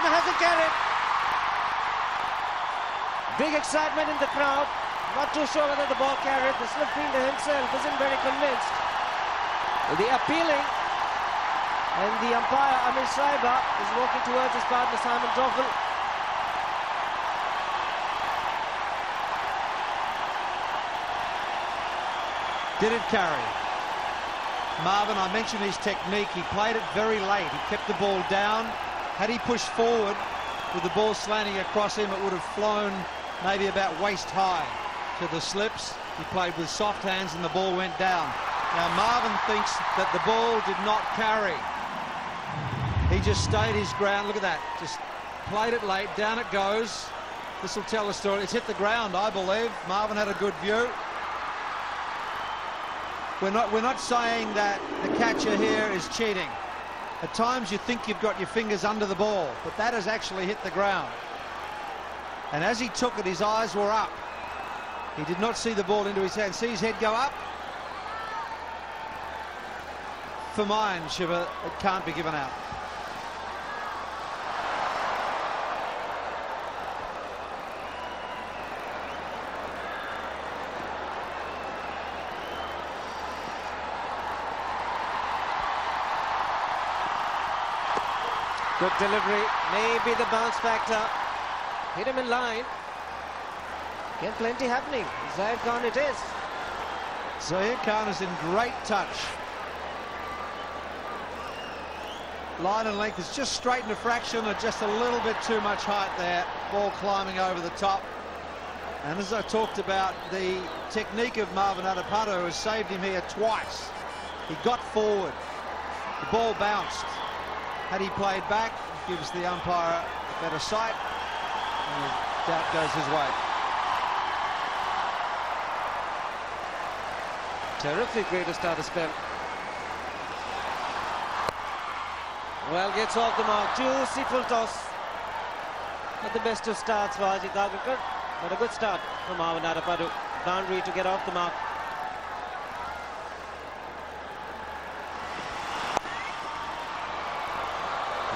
hasn't carried. Big excitement in the crowd. Not too sure whether the ball carried. The slip fielder himself isn't very convinced. The appealing, and the umpire Amir Saiba is walking towards his partner Simon Toffel. Did it carry? Marvin, I mentioned his technique. He played it very late. He kept the ball down. Had he pushed forward with the ball slanting across him, it would have flown maybe about waist high to the slips. He played with soft hands and the ball went down. Now Marvin thinks that the ball did not carry. He just stayed his ground. Look at that. Just played it late. Down it goes. This will tell the story. It's hit the ground, I believe. Marvin had a good view. We're not saying that the catcher here is cheating. At times you think you've got your fingers under the ball, but that has actually hit the ground. And as he took it, his eyes were up. He did not see the ball into his hand. See his head go up? For mine, Shiva, it can't be given out. Good delivery, maybe the bounce factor. Hit him in line. Again, plenty happening. Zahir Khan it is. Zahir Khan is in great touch. Line and length is just straightened a fraction, or just a little bit too much height there. Ball climbing over the top. And as I talked about, the technique of Marvin Adapatu has saved him here twice. He got forward. The ball bounced. Had he played back, it gives the umpire a better sight, and the doubt goes his way. Terrific way to start a spell. Well, gets off the mark. Juicy full toss. Not the best of starts for Ajit Agarkar, but a good start from Marvin Adapatu. Boundary to get off the mark.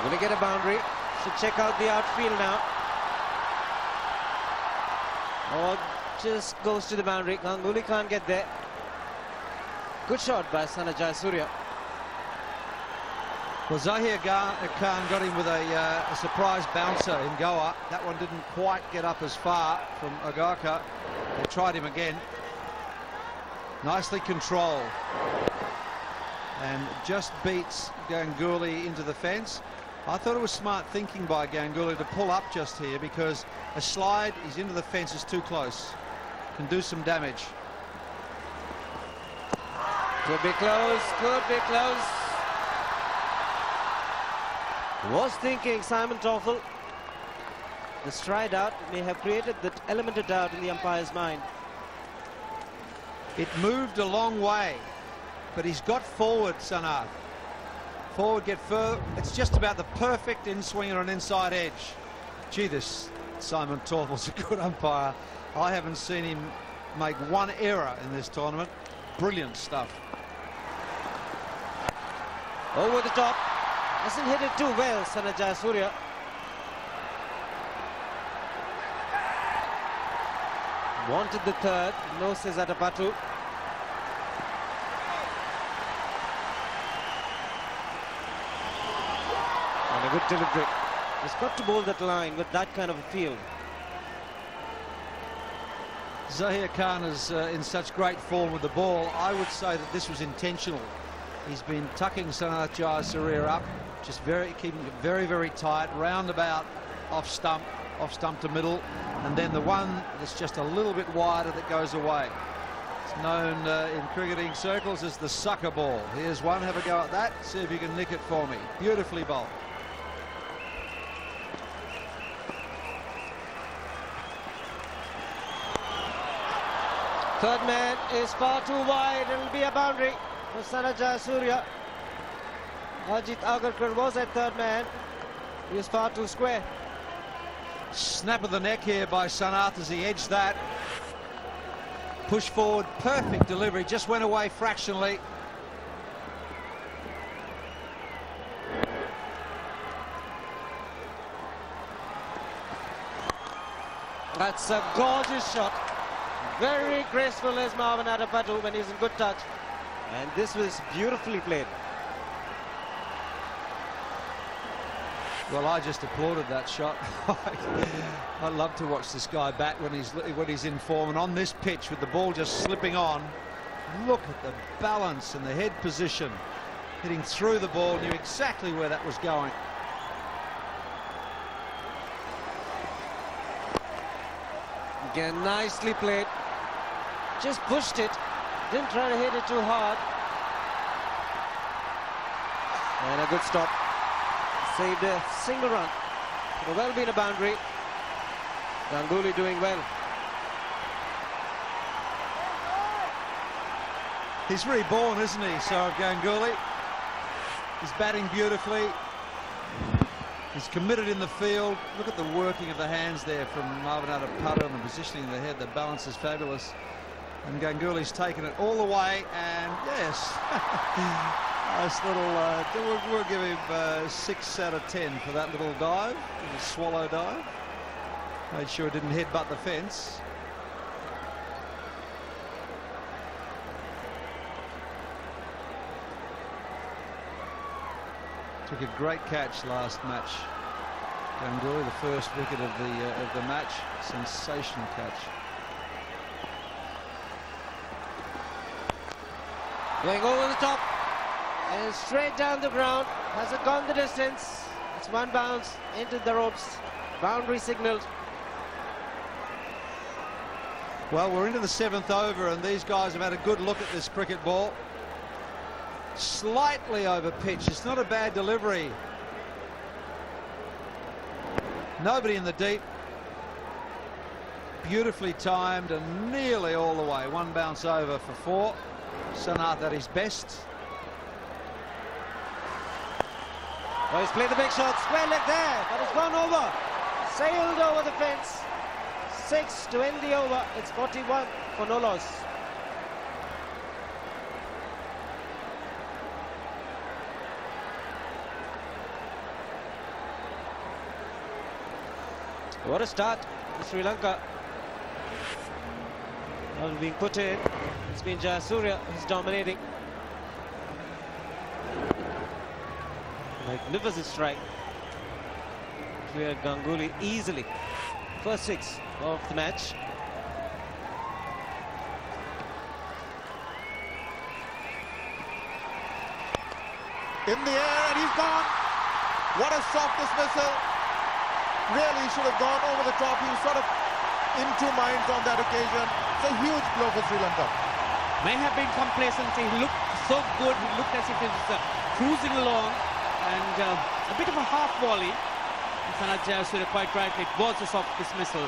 Going to get a boundary. Should check out the outfield now. Or just goes to the boundary. Ganguly can't get there. Good shot by Sanjay Surya. Well, Zahir Khan got him with a surprise bouncer in Goa. That one didn't quite get up as far from Agarkar. They tried him again. Nicely controlled. And just beats Ganguly into the fence. I thought it was smart thinking by Ganguly to pull up just here, because a slide, he's into the fence, is too close. Can do some damage. Could be close, could be close. Was thinking Simon Toffel. The stride out may have created that element of doubt in the umpire's mind. It moved a long way, but he's got forward, Sanath. Forward, get further. It's just about the perfect in-swing on an inside edge. Gee, this Simon Toffel's a good umpire. I haven't seen him make one error in this tournament. Brilliant stuff. Over the top. Hasn't hit it too well, Sanjay Surya. Wanted the third. No, says Adapatu. And a good delivery. He's got to bowl that line with that kind of a field. Zahir Khan is in such great form with the ball. I would say that this was intentional. He's been tucking Sanjay Surya up, just keeping it very, very tight, roundabout off stump to middle, and then the one that's just a little bit wider that goes away. It's known in cricketing circles as the sucker ball. Here's one, have a go at that, see if you can nick it for me. Beautifully bowled. Third man is far too wide. It'll be a boundary for Sanjay Surya. Ajit Agarkar was at third man. He is far too square. Snap of the neck here by Sanath as he edged that. Push forward, perfect delivery, just went away fractionally. That's a gorgeous shot. Very graceful as Marvin Adapatu when he's in good touch. And this was beautifully played. Well, I just applauded that shot. I love to watch this guy bat when he's in form, and on this pitch with the ball just slipping on, look at the balance and the head position, hitting through the ball, knew exactly where that was going. Again, nicely played. Just pushed it, didn't try to hit it too hard. And a good stop. Saved a single run. Could have well been a boundary. Ganguly doing well. He's reborn, isn't he, Sourav Ganguly? He's batting beautifully. He's committed in the field. Look at the working of the hands there from Marvin Adapatu and the positioning of the head. The balance is fabulous. And Ganguly's taken it all the way, and yes, nice little, we'll give him 6 out of 10 for that little dive, little swallow dive. Made sure it didn't headbutt the fence. Took a great catch last match. Ganguly, the first wicket of the match. Sensational catch. Going over the top and straight down the ground. Hasn't gone the distance. It's one bounce into the ropes. Boundary signaled. Well, we're into the 7th over, and these guys have had a good look at this cricket ball. Slightly over pitch. It's not a bad delivery. Nobody in the deep. Beautifully timed and nearly all the way. One bounce over for 4. Sanath at his best. Well, he's played the big shot, square leg there, but it's gone over. Sailed over the fence. 6 to end the over. It's 41 for no loss. What a start for Sri Lanka. Well, being put in. It's been Jayasuriya who's dominating. Magnificent strike. Cleared Ganguly easily. First 6 of the match. In the air, and he's gone. What a soft dismissal. Really should have gone over the top. He was sort of in two minds on that occasion. It's a huge blow for Sri Lanka. May have been complacency. He looked so good. He looked as if he was cruising along, and a bit of a half volley. Sanath Jayasuriya quite rightly, it was a soft dismissal.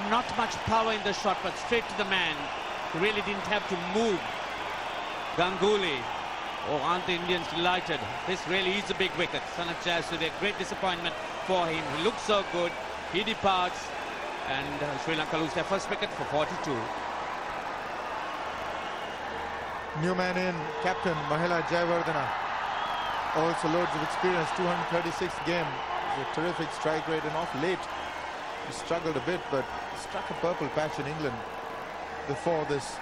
Not much power in the shot, but straight to the man. He really didn't have to move. Ganguly. Oh, aren't the Indians delighted? This really is a big wicket. Sanath Jayasuriya, great disappointment for him. He looks so good. He departs, and Sri Lanka lose their first wicket for 42. New man in, captain Mahela Jayawardena. Also loads of experience, 236 game. A terrific strike rate, and off late. He struggled a bit, but struck a purple patch in England before this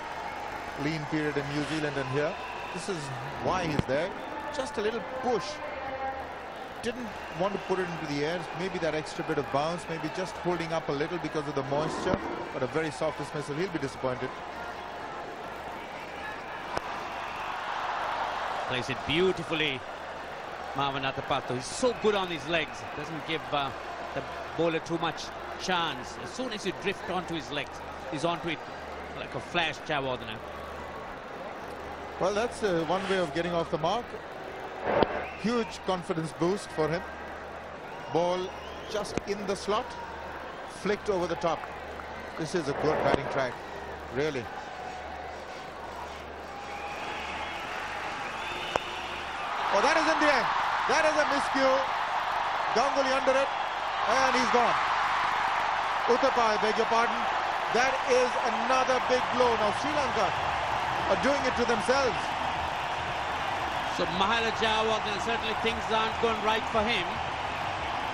lean period in New Zealand and here. This is why he's there. Just a little push. Didn't want to put it into the air. Maybe that extra bit of bounce, maybe just holding up a little because of the moisture, but a very soft dismissal. He'll be disappointed. Plays it beautifully, Marvin Adapatu. He's so good on his legs. Doesn't give the bowler too much chance. As soon as you drift onto his legs, he's onto it like a flash, Jayawardena. Well, that's one way of getting off the mark. Huge confidence boost for him. Ball just in the slot, flicked over the top. This is a good batting track, really. Oh, that is in the end. That is a miscue. Ganguly under it, and he's gone. Uthappa, I beg your pardon. That is another big blow. Now Sri Lanka are doing it to themselves. So Mahela Jayawardena, certainly things aren't going right for him.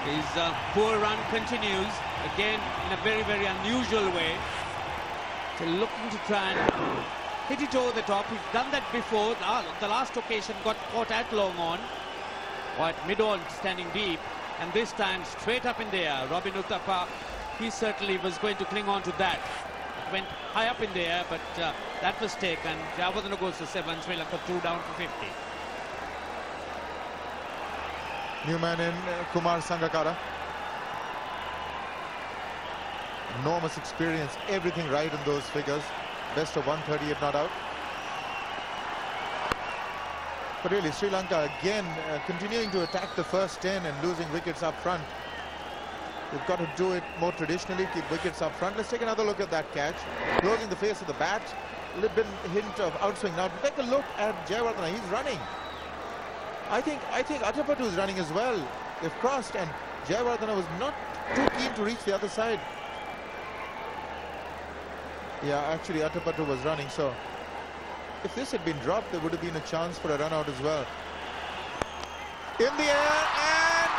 His poor run continues, again in a very, very unusual way. So looking to try and hit it over the top. He's done that before. The last occasion got caught at long on, or at mid-on, standing deep. And this time straight up in the air. Robin Uthappa, he certainly was going to cling on to that. It went high up in the air, but that was taken. Jayawardena goes to 7, Sri Lanka 2 down for 50. New man in, Kumar Sangakkara. Enormous experience, everything right in those figures. Best of 138 not out. But really, Sri Lanka again continuing to attack the first 10 and losing wickets up front. They've got to do it more traditionally, keep wickets up front. Let's take another look at that catch. Closing the face of the bat, a little bit hint of outswing. Now take a look at Jayawardena, he's running. I think Athapattu is running as well. They've crossed and Jayawardena was not too keen to reach the other side. Yeah, actually Athapattu was running, so if this had been dropped, there would have been a chance for a run out as well. In the air and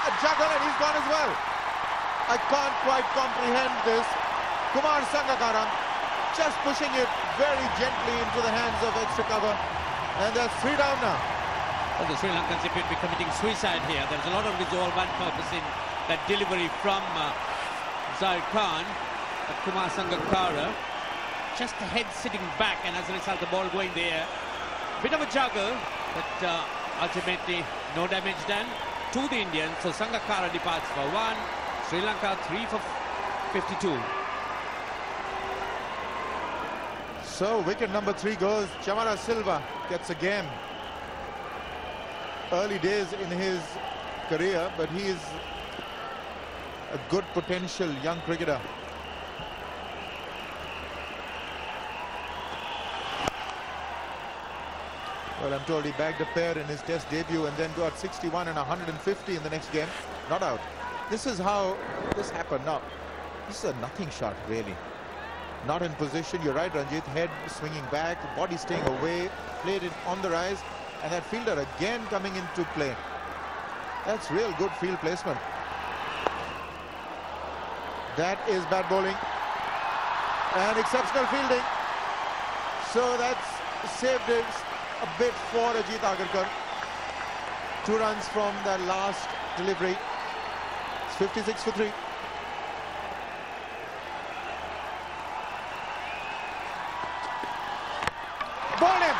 a juggle, and he's gone as well. I can't quite comprehend this. Kumar Sangakkara just pushing it very gently into the hands of extra cover, and that's 3 down now. Well, the Sri Lankans appear to be committing suicide here. There's a lot of resolve and purpose in that delivery from Zahir Khan. But Kumar Sangakkara, just the head sitting back, and as a result the ball going there. Bit of a juggle, but ultimately no damage done to the Indians. So Sangakkara departs for 1, Sri Lanka 3 for 52. So wicket number 3 goes. Chamara Silva gets a game. Early days in his career, but he is a good potential young cricketer. Well, I'm told he bagged a pair in his test debut and then got 61 and 150 in the next game. Not out. This is how this happened. Now, this is a nothing shot, really. Not in position. You're right, Ranjit. Head swinging back, body staying away, played it on the rise, and that fielder again coming into play. That's real good field placement. That is bad bowling and exceptional fielding. So that's saved it a bit for Ajit Agarkar. 2 runs from that last delivery. It's 56 for 3. Bowled him.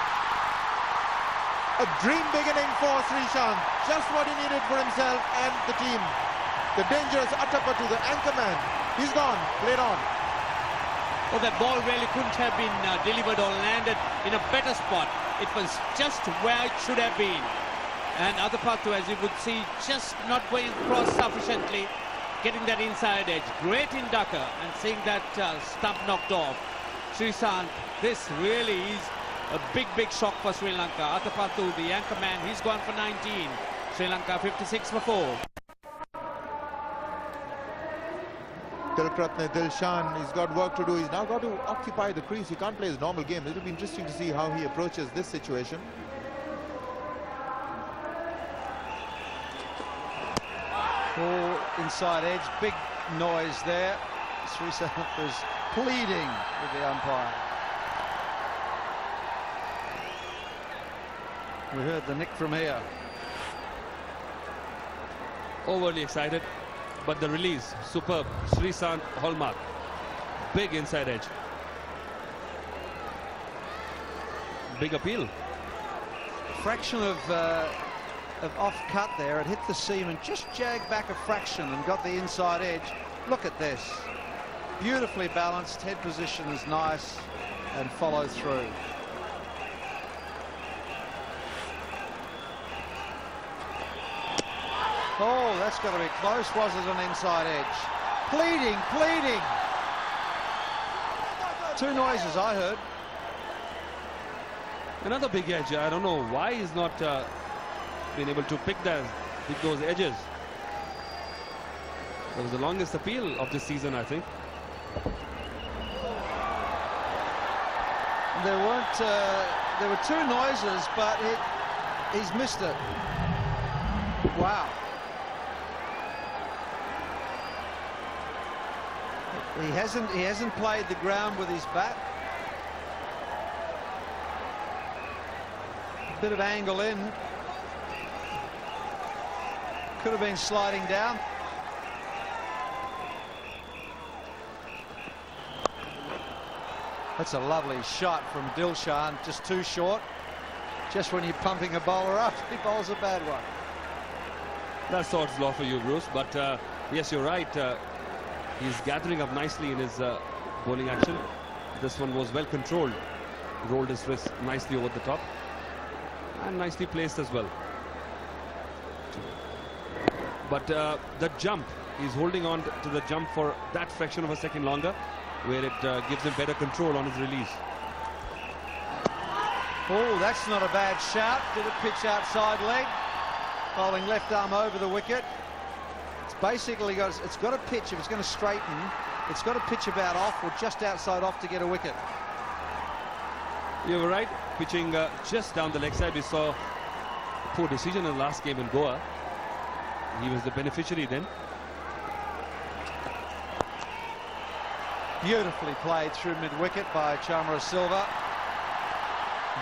A dream beginning for Srishant. Just what he needed for himself and the team. The dangerous Athapattu, the anchorman. He's gone. Played on. Oh, that ball really couldn't have been delivered or landed in a better spot. It was just where it should have been. And Athapattu, as you would see, just not going across sufficiently, getting that inside edge. Great inducker and seeing that stump knocked off. Srishant, this really is a big, big shock for Sri Lanka. Athapattu, the anchor man, he's gone for 19. Sri Lanka 56 for 4. Tilkratne Dilshan, he's got work to do. He's now got to occupy the crease. He can't play his normal game. It'll be interesting to see how he approaches this situation. Ball inside edge, big noise there. Sri Lanka is pleading with the umpire. We heard the nick from here. Overly excited, but the release, superb. Srishant hallmark. Big inside edge. Big appeal. Fraction of off cut there. It hit the seam and just jagged back a fraction and got the inside edge. Look at this. Beautifully balanced. Head position is nice and follow through. Oh, that's got to be close. Was it an inside edge? Pleading, pleading. 2 noises I heard. Another big edge. I don't know why he's not been able to pick those edges. That was the longest appeal of this season, I think. There were 2 noises, but he's missed it. Wow. He hasn't played the ground with his bat. A bit of angle in. Could have been sliding down. That's a lovely shot from Dilshan, just too short. Just when you're pumping a bowler up, he bowls a bad one. That's odds law for you, Bruce. But yes, you're right. He's gathering up nicely in his bowling action. This one was well controlled. Rolled his wrist nicely over the top. And nicely placed as well. But the jump, he's holding on to the jump for that fraction of a second longer, where it gives him better control on his release. Oh, that's not a bad shout. Did it pitch outside leg? Bowling left arm over the wicket. It's basically it's got to pitch, if it's going to straighten, it's got to pitch about off or just outside off to get a wicket. You were right, pitching just down the leg side. We saw a poor decision in the last game in Goa. He was the beneficiary then. Beautifully played through mid-wicket by Chamara Silva.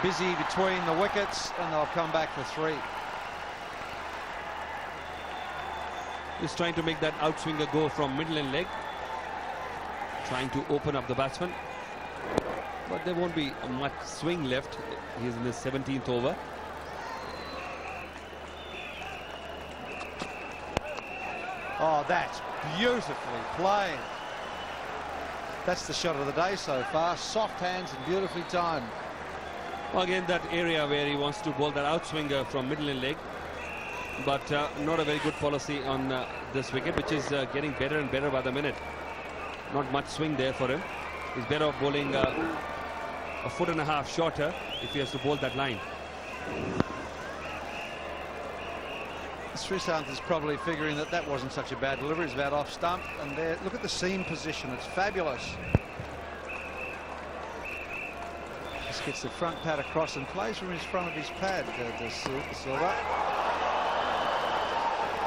Busy between the wickets, and they'll come back for 3. He's trying to make that outswinger go from middle and leg, trying to open up the batsman. But there won't be much swing left. He's in his 17th over. Oh, that's beautifully played. That's the shot of the day so far. Soft hands and beautifully timed. Well, again, that area where he wants to bowl that outswinger from middle and leg. But not a very good policy on this wicket, which is getting better and better by the minute. Not much swing there for him. He's better off bowling a foot and a half shorter if he has to bowl that line. Srisant is probably figuring that that wasn't such a bad delivery. It's about off stump, and there, look at the seam position. It's fabulous. Just gets the front pad across and plays from his front of his pad. Silva.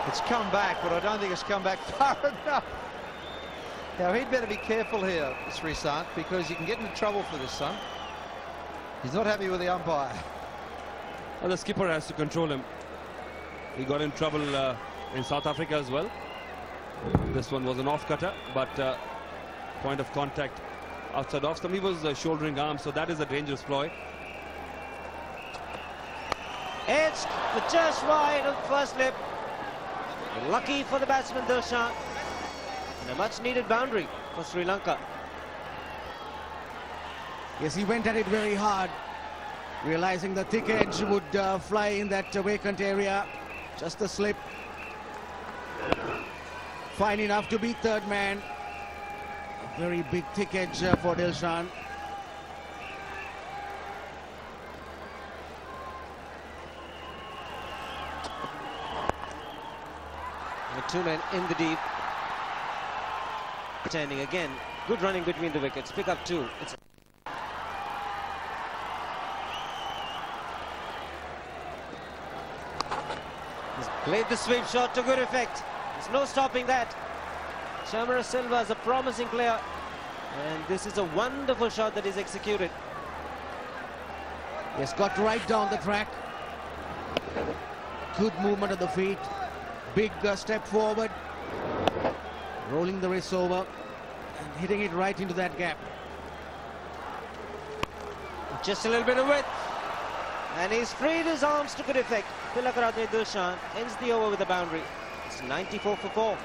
It's come back, but I don't think it's come back far enough. Now he'd better be careful here, Srisant, because you can get into trouble for this, son. He's not happy with the umpire. Well, the skipper has to control him. He got in trouble in South Africa as well. This one was an off-cutter, but point of contact outside off stump. He was shouldering arm, so that is a dangerous ploy. It's just wide of the first slip. Lucky for the batsman Dilshan. And a much needed boundary for Sri Lanka. Yes, he went at it very hard, realizing the thick edge would fly in that vacant area. Just a slip. Fine enough to beat third man. A very big thick edge for Dilshan. And 2 men in the deep. Standing again. Good running between the wickets. Pick up 2. It's He's played the sweep shot to good effect. There's no stopping that. Chamara Silva is a promising player, and this is a wonderful shot that is executed. Yes, got right down the track. Good movement of the feet. Big step forward. Rolling the wrist over and hitting it right into that gap. Just a little bit of width. And he's freed his arms to good effect. Tilakaratne Dilshan ends the over with a boundary. It's 94 for 4.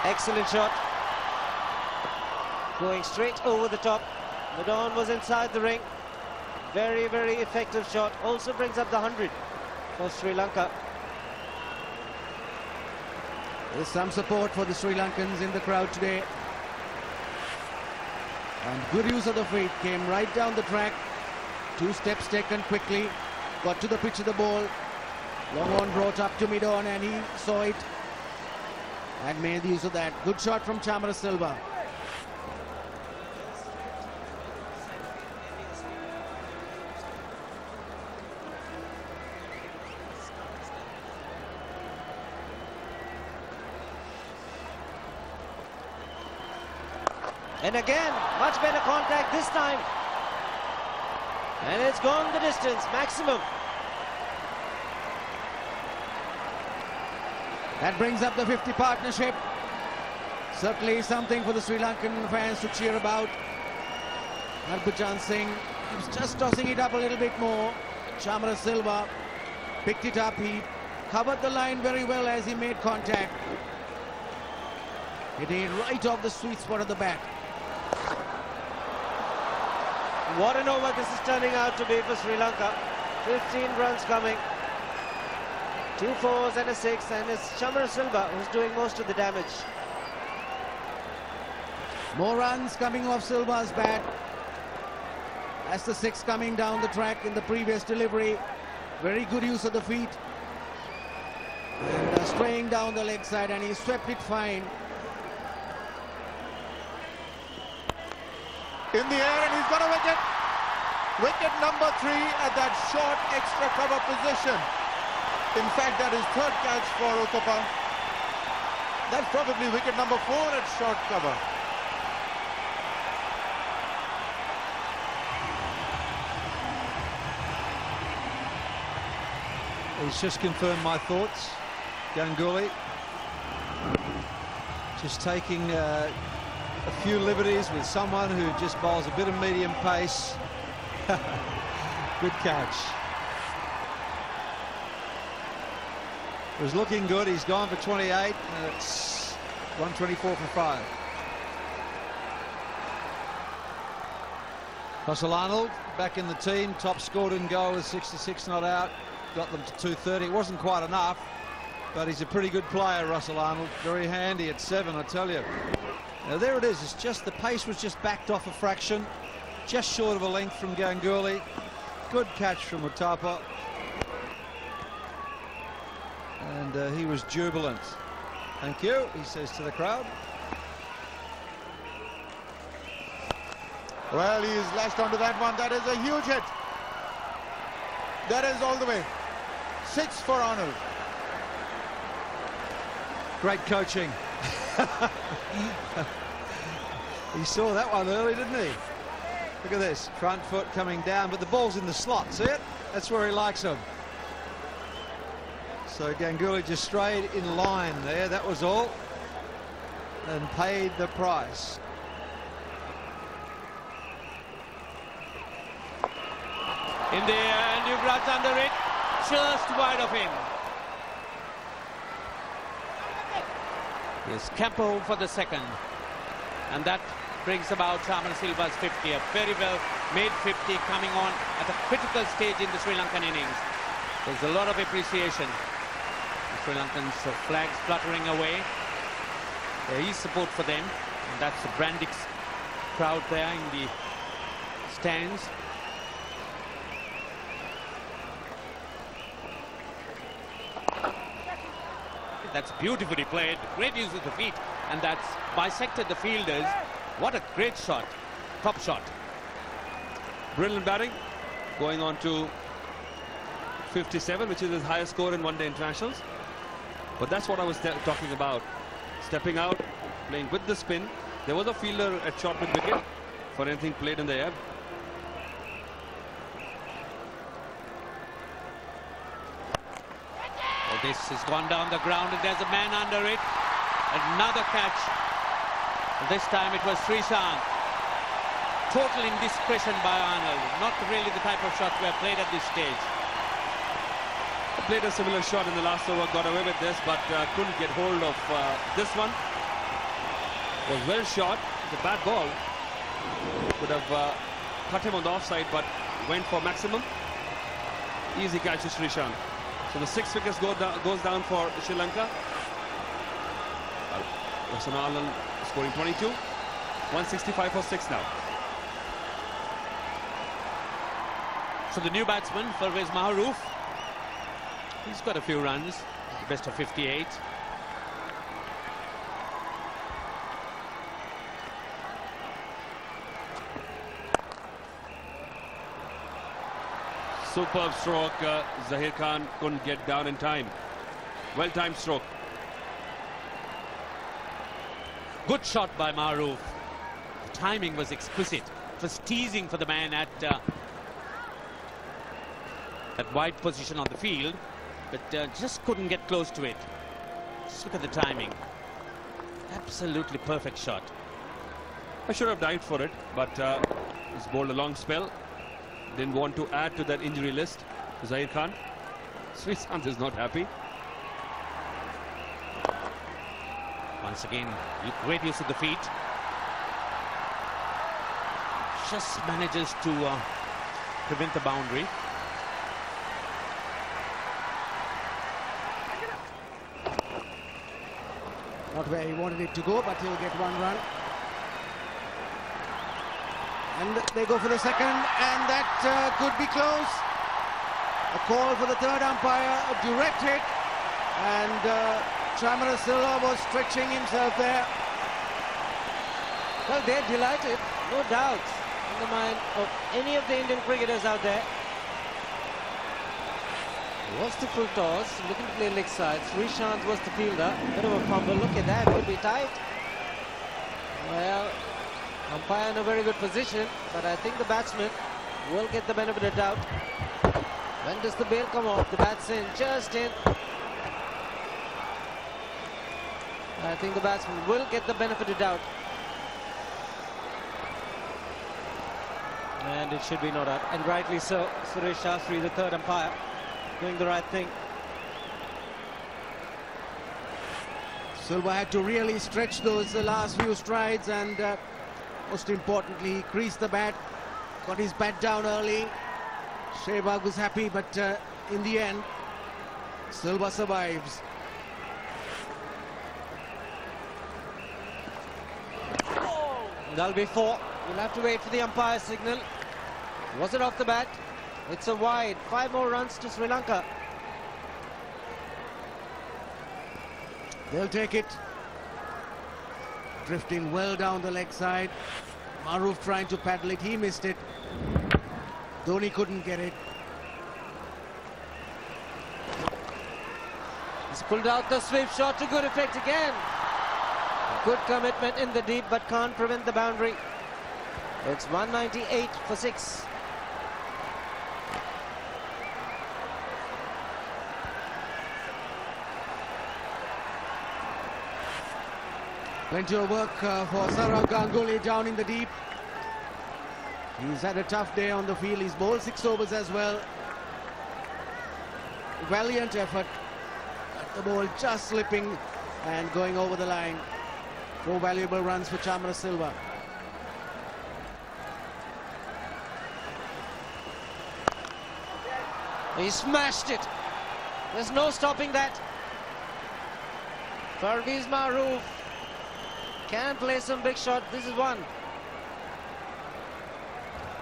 Excellent shot. Going straight over the top. Madon was inside the ring. Very, very effective shot. Also brings up the 100 for Sri Lanka. There's some support for the Sri Lankans in the crowd today. And good use of the feet. Came right down the track. 2 steps taken quickly. Got to the pitch of the ball. Long on brought up to mid-on, and he saw it and made use of that. Good shot from Chamara Silva. And again, much better contact this time. And it's gone the distance, maximum. That brings up the 50 partnership. Certainly something for the Sri Lankan fans to cheer about. Harbhajan Singh was just tossing it up a little bit more. Chamara Silva picked it up. He covered the line very well as he made contact. Hitting it right off the sweet spot of the bat. What an over this is turning out to be for Sri Lanka. 15 runs coming. 2 4s and a 6, and it's Chamara Silva who's doing most of the damage. More runs coming off Silva's bat. That's the 6 coming down the track in the previous delivery. Very good use of the feet. And straying down the leg side, and he swept it fine. In the air, and he's got a wicket. Wicket number 3 at that short extra cover position. In fact, that is 3rd catch for Uthappa. That's probably wicket number 4 at short cover. He's just confirmed my thoughts. Ganguly just taking a few liberties with someone who just bowls a bit of medium pace. Good catch. It was looking good. He's gone for 28, and it's 124 for 5. Russell Arnold back in the team. Top score didn't go with 66 not out. Got them to 230. It wasn't quite enough, but he's a pretty good player, Russell Arnold. Very handy at 7, I tell you. Now there it is. It's just the pace was just backed off a fraction, just short of a length from Ganguly. Good catch from Uthappa. And he was jubilant. Thank you, he says to the crowd. Well, he's lashed onto that one. That is a huge hit. That is all the way. 6 for Arnold. Great coaching. He saw that one early, didn't he? Look at this, front foot coming down, but the ball's in the slot. See it? That's where he likes them. So Ganguly just strayed in line there, that was all, and paid the price. In the air, and Yuvraj under it, just wide of him. Here's Campo for the 2nd, and that brings about Chamara Silva's 50. A very well made 50 coming on at a critical stage in the Sri Lankan innings. There's a lot of appreciation. The Sri Lankans flags fluttering away. There is support for them, and that's the Brandix crowd there in the stands. That's beautifully played, great use of the feet, and that's bisected the fielders. What a great shot, top shot. Brilliant batting, going on to 57, which is his highest score in one-day internationals. But that's what I was talking about. Stepping out, playing with the spin. There was a fielder at short mid wicket for anything played in the air. Well, this has gone down the ground, and there's a man under it. Another catch. This time it was Srishant. Total indiscretion by Arnold. Not really the type of shots were played at this stage. Played a similar shot in the last over, got away with this, but couldn't get hold of this one. Was well shot. The bad ball could have cut him on the offside, but went for maximum. Easy catch to Srishant. So the 6 wickets goes down for Sri Lanka. Russell Arnold scoring 22. 165 for 6 now. So the new batsman, Pervez Maharouf, he's got a few runs, the best of 58. Superb stroke. Zahir Khan couldn't get down in time. Well-timed stroke. Good shot by Maharouf. The timing was exquisite. It was teasing for the man at that wide position on the field, but just couldn't get close to it. Just look at the timing. Absolutely perfect shot. I should have dived for it, but he's bowled a long spell. Didn't want to add to that injury list. Zahir Khan. Srishant is not happy. Once again, great use of the feet. Just manages to prevent the boundary. Not where he wanted it to go, but he'll get one run. And they go for the second, and that could be close. A call for the third umpire, a direct hit, and Chamarasila was stretching himself there. Well, they're delighted, no doubt, in the mind of any of the Indian cricketers out there. Was the full toss, looking to play leg side. Srishant was the fielder. Bit of a fumble. Look at that, could be tight. Well, umpire in a very good position, but I think the batsman will get the benefit of doubt. When does the bail come off? The bat's in, just in. I think the batsman will get the benefit of doubt. And it should be not out. And rightly so. Suresh Shastri, the third umpire, doing the right thing. Silva had to really stretch those last few strides, and most importantly, he creased the bat, got his bat down early. Shehbag was happy, but in the end, Silva survives. That'll be 4. We'll have to wait for the umpire's signal. Was it off the bat? It's a wide. 5 more runs to Sri Lanka. They'll take it. Drifting well down the leg side. Maruf trying to paddle it. He missed it. Dhoni couldn't get it. He's pulled out the sweep shot to good effect again. Good commitment in the deep, but can't prevent the boundary. It's 198 for 6. Plenty of work for Sourav Ganguly down in the deep. He's had a tough day on the field. He's bowled 6 overs as well. Valiant effort. The ball just slipping and going over the line. 4 valuable runs for Chamarasila. He smashed it. There's no stopping that. Parvez Maruf can play some big shot. This is one.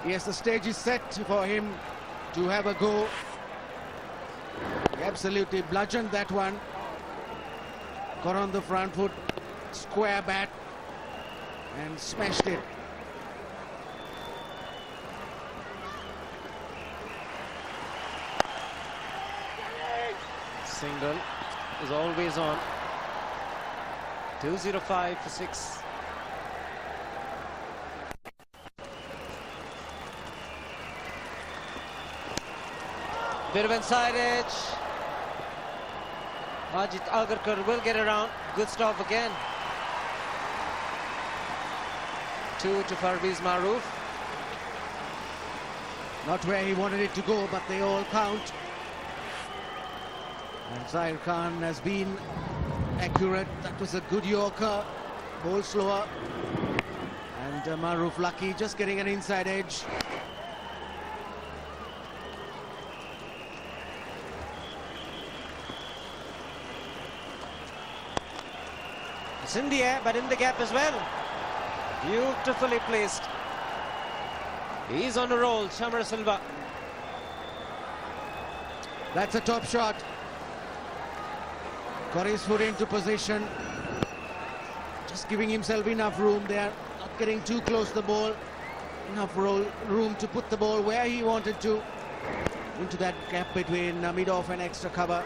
Yes, the stage is set for him to have a go. He absolutely bludgeoned that one. Got on the front foot, square bat, and smashed it. Single is always on. 205 for 6. Bit of inside edge. Majid Agarkar will get around. Good stop again. 2 to Parvez Maruf. Not where he wanted it to go, but they all count. And Zahir Khan has been accurate. That was a good Yorker. Ball slower. And Maruf lucky, just getting an inside edge. It's in the air, but in the gap as well. Beautifully placed. He's on a roll, Chamarasila. That's a top shot. Got his foot into position. Just giving himself enough room there. Not getting too close to the ball. Enough room to put the ball where he wanted to. Into that gap between mid-off and extra cover.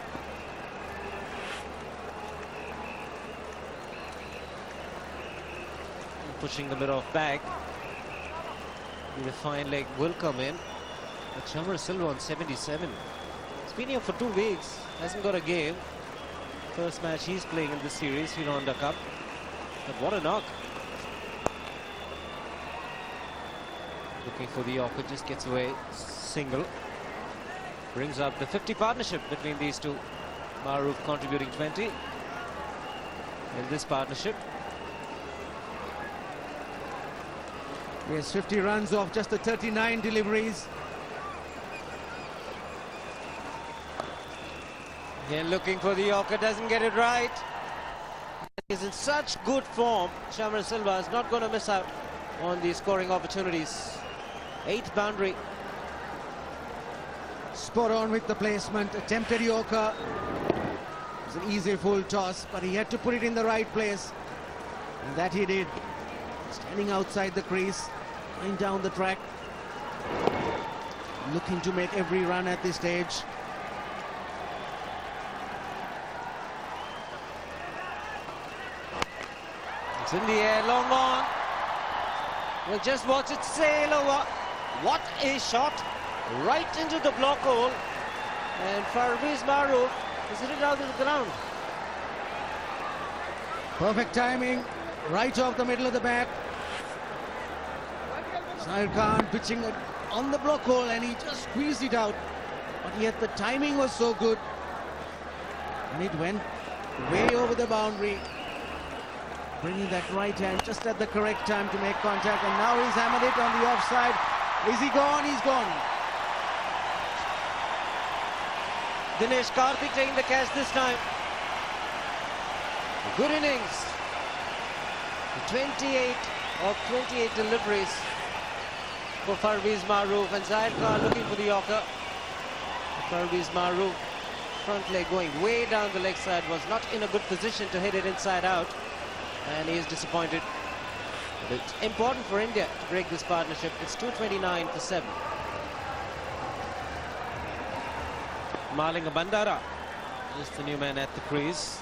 pushing the middle off back. The fine leg will come in. But Chamara Silva on 77. He's been here for 2 weeks. Hasn't got a game. First match he's playing in this series, Sri Lanka Cup. But what a knock. Looking for the Yorker, just gets away. Single. Brings up the 50 partnership between these two. Maruf contributing 20 in this partnership. Yes, 50 runs off just the 39 deliveries. Again looking for the Yorker, doesn't get it right. He's in such good form. Chamara Silva is not going to miss out on the scoring opportunities. 8th boundary. Spot on with the placement. Attempted Yorker. It was an easy full toss, but he had to put it in the right place. And that he did. Standing outside the crease, going down the track. Looking to make every run at this stage. It's in the air, long on. Well, just watch it sail over. What a shot. Right into the block hole. And Parvez Maruf has hit it out of the ground. Perfect timing. Right off the middle of the bat. Zahir Khan pitching it on the block hole and he just squeezed it out. But yet the timing was so good. And it went way over the boundary. Bringing that right hand just at the correct time to make contact. And now he's hammered it on the offside. Is he gone? He's gone. Dinesh Karthik taking the catch this time. Good innings. 28 of 28 deliveries for Parvez Maruf, and Zahir Khan looking for the Yorker. Parvez Maruf, front leg going way down the leg side, was not in a good position to hit it inside out, and he is disappointed. But it's important for India to break this partnership. It's 229 for 7. Malinga Bandara is the new man at the crease.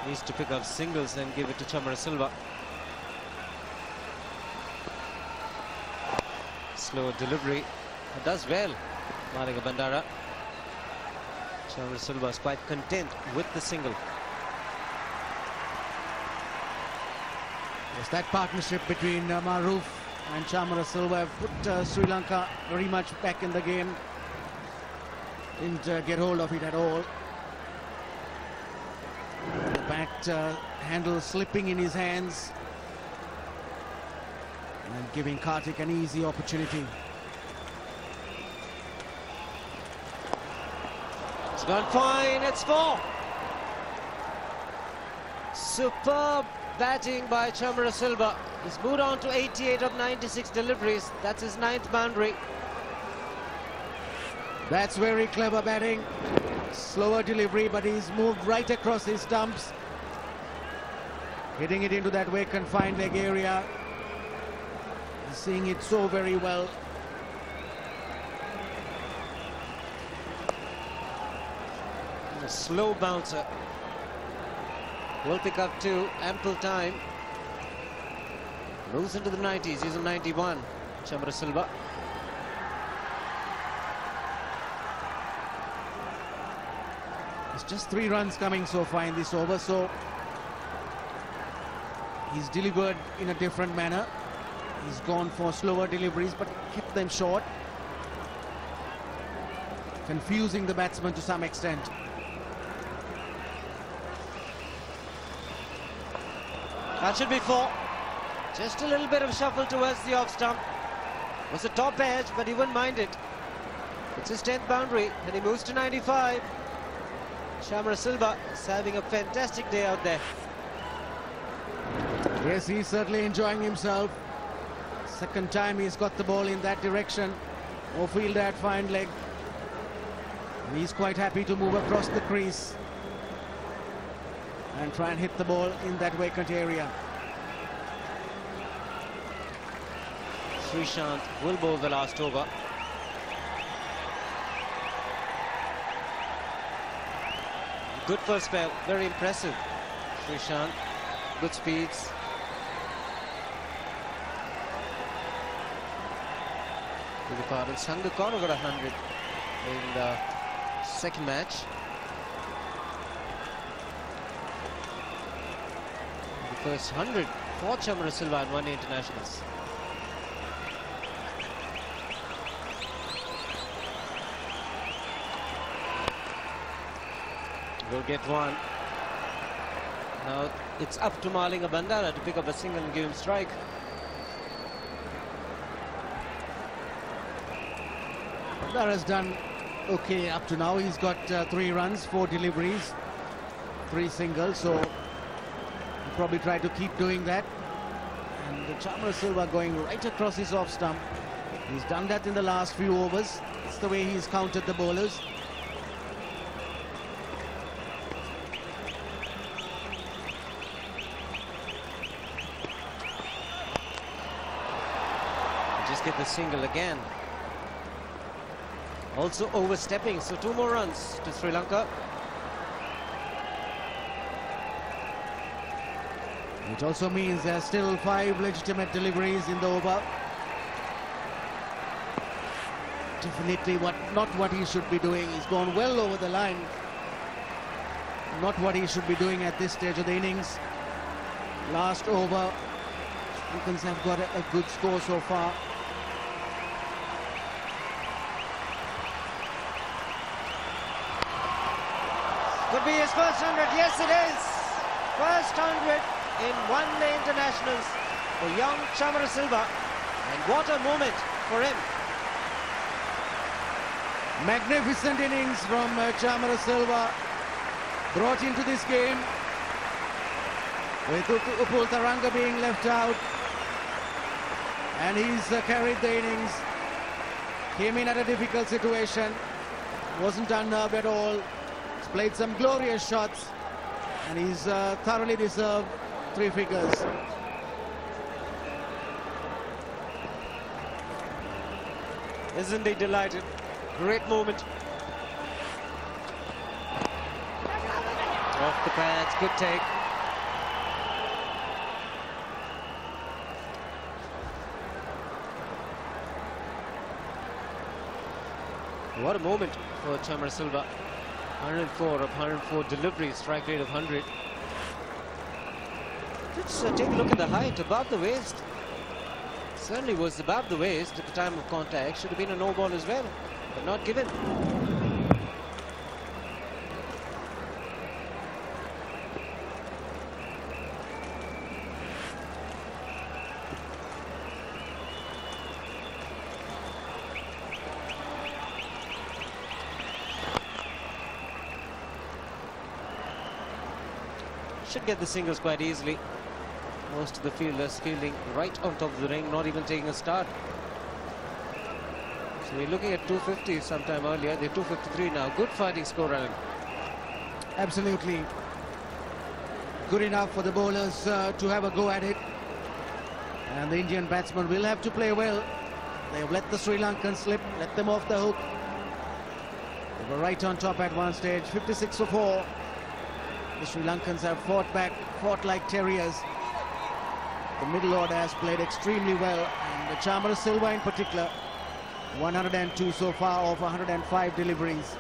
Needs to pick up singles and give it to Chamara Silva. Slow delivery. It does well, Malinga Bandara. Chamara Silva is quite content with the single. Yes, that partnership between Maruf and Chamara Silva have put Sri Lanka very much back in the game. Didn't get hold of it at all. The bat handle slipping in his hands and giving Karthik an easy opportunity. It's gone fine, it's 4. Superb batting by Chamara Silva. He's moved on to 88 of 96 deliveries. That's his 9th boundary. That's very clever batting. Slower delivery, but he's moved right across his stumps. Hitting it into that vacant fine leg area. He's seeing it so very well. A slow bouncer. Will pick up 2, ample time. Moves into the 90s, he's on 91. Chamara Silva. It's just 3 runs coming so far in this over, so he's delivered in a different manner. He's gone for slower deliveries, but kept them short, confusing the batsman to some extent. That should be 4. Just a little bit of shuffle towards the off stump. Was a top edge, but he wouldn't mind it. It's his 10th boundary, and he moves to 95. Chamara Silva is having a fantastic day out there. Yes, he's certainly enjoying himself. Second time he's got the ball in that direction. Off-field at fine leg. And he's quite happy to move across the crease and try and hit the ball in that vacant area. Srishant will bowl the last over. Good first spell, very impressive. Srishant, good speeds. the pardon. Sangakkara got 100 in the second match. The first 100 for Chamara Silva in one-day internationals. Will get one. Now it's up to Malinga Bandara to pick up a single and give him strike. Bandara's done okay up to now. He's got 3 runs, 4 deliveries, 3 singles, so he'll probably try to keep doing that. And Chamara Silva going right across his off stump. He's done that in the last few overs. It's the way he's countered the bowlers. Just get the single again. Also overstepping, so 2 more runs to Sri Lanka. Which also means there's still 5 legitimate deliveries in the over. Definitely not what he should be doing. He's gone well over the line. Not what he should be doing at this stage of the innings. Last over, Lankans have got a good score so far. Could be his first 100. Yes, it is. First 100 in one-day internationals for young Chamara Silva. And what a moment for him. Magnificent innings from Chamara Silva. Brought into this game with Upul Taranga being left out. And he's carried the innings. Came in at a difficult situation. Wasn't unnerved at all. Played some glorious shots, and he's thoroughly deserved 3 figures. Isn't he delighted? Great moment. Off the pads, good take. What a moment for Chamara Silva. 104 of 104 deliveries, strike rate of 100. Let's take a look at the height above the waist. Certainly was above the waist at the time of contact. Should have been a no ball as well, but not given. Should get the singles quite easily. Most of the fielders fielding right on top of the ring, not even taking a start. So we're looking at 250 sometime earlier. They're 253 now. Good fighting score, Alan. Absolutely. Good enough for the bowlers to have a go at it. And the Indian batsmen will have to play well. They've let the Sri Lankans slip, let them off the hook. They were right on top at one stage, 56 for 4. The Sri Lankans have fought back, fought like terriers. The middle order has played extremely well, and the Chamara Silva in particular, 102 so far of 105 deliveries.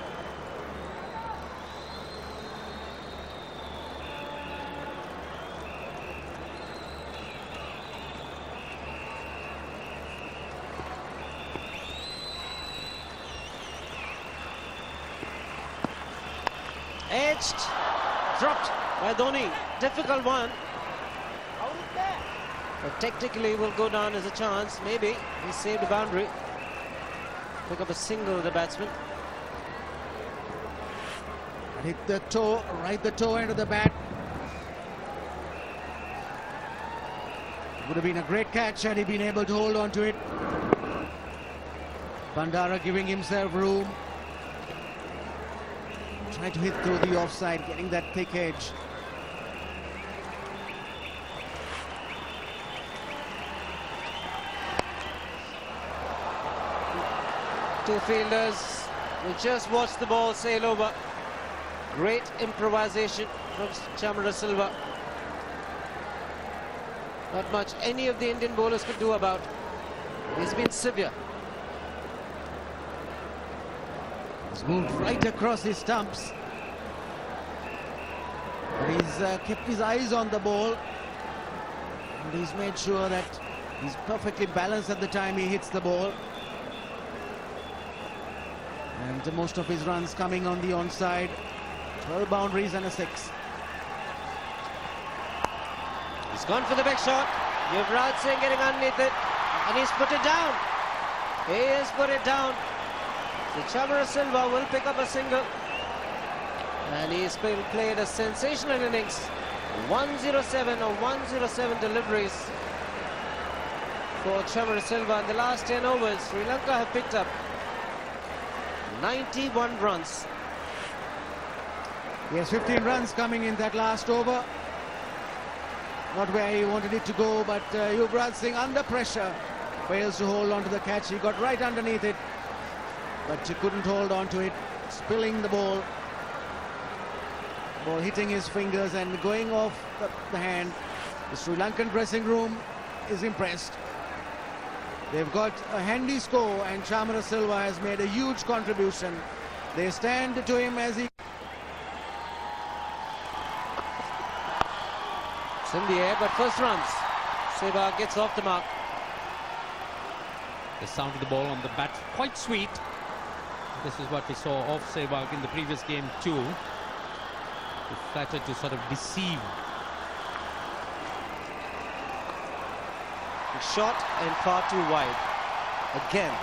Edged, dropped by Dhoni. Difficult one. But technically will go down as a chance. Maybe he saved a boundary. Pick up a single with the batsman. And hit the toe, right the toe end of the bat. Would have been a great catch had he been able to hold on to it. Bandara giving himself room. Trying to hit through the offside, getting that thick edge. Two fielders will just watch the ball sail over. Great improvisation from Chamara Silva. Not much any of the Indian bowlers could do about. He's been severe. It's moved right across his stumps. But he's kept his eyes on the ball. And he's made sure that he's perfectly balanced at the time he hits the ball. And most of his runs coming on the onside. 12 boundaries and a 6. He's gone for the big shot. Yuvraj Singh getting underneath it. And he's put it down. He has put it down. So Chamara Silva will pick up a single. And he's played a sensational innings. 107 or 107 deliveries for Chamara Silva. In the last 10 overs, Sri Lanka have picked up 91 runs. He has 15 runs coming in that last over. Not where he wanted it to go, but Yuvraj Singh under pressure fails to hold on to the catch. He got right underneath it, but he couldn't hold on to it, spilling the ball. Ball hitting his fingers and going off the hand. The Sri Lankan dressing room is impressed. They've got a handy score, and Chamara Silva has made a huge contribution. They stand to him as he... It's in the air, but first runs. Sehwag gets off the mark. The sound of the ball on the bat, quite sweet. This is what we saw of Sehwag in the previous game too. He flattered to sort of deceive. Shot and far too wide. Again.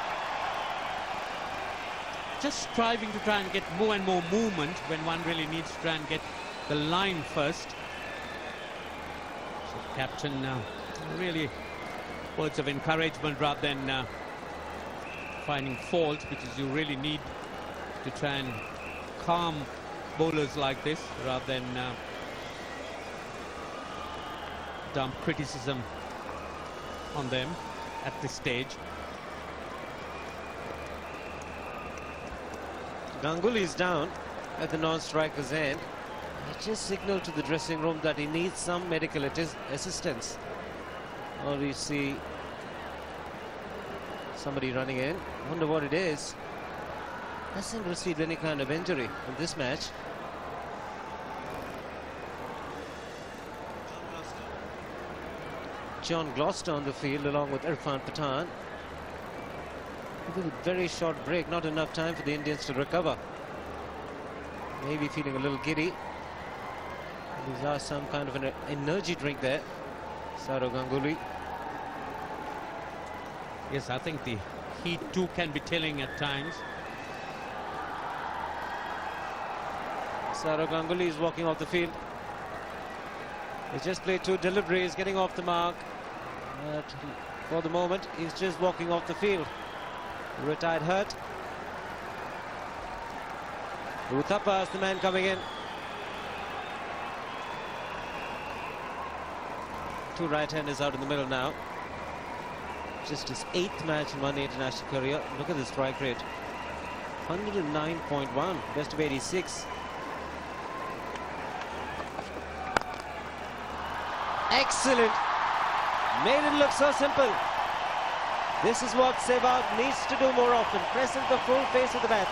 Just striving to try and get more and more movement when one really needs to try and get the line first. So the captain really words of encouragement rather than finding fault, because you really need to try and calm bowlers like this rather than dump criticism on them at this stage. Ganguly is down at the non-striker's end. He just signaled to the dressing room that he needs some medical assistance. Or we see somebody running in. Wonder what it is. Hasn't received any kind of injury in this match. John Gloucester on the field along with Irfan Pathan. With a very short break, not enough time for the Indians to recover. Maybe feeling a little giddy. These are some kind of an energy drink there. Saurav Ganguly. Yes, I think the heat too can be telling at times. Saurav Ganguly is walking off the field. He's just played 2 deliveries, getting off the mark. But for the moment, he's just walking off the field. Retired hurt. Uthappa is the man coming in. 2 right-handers out in the middle now. Just his 8th match in one international career. Look at the strike rate. 109.1, best of 86. Excellent. Made it look so simple. This is what Sehwag needs to do more often. Press at the full face of the bat.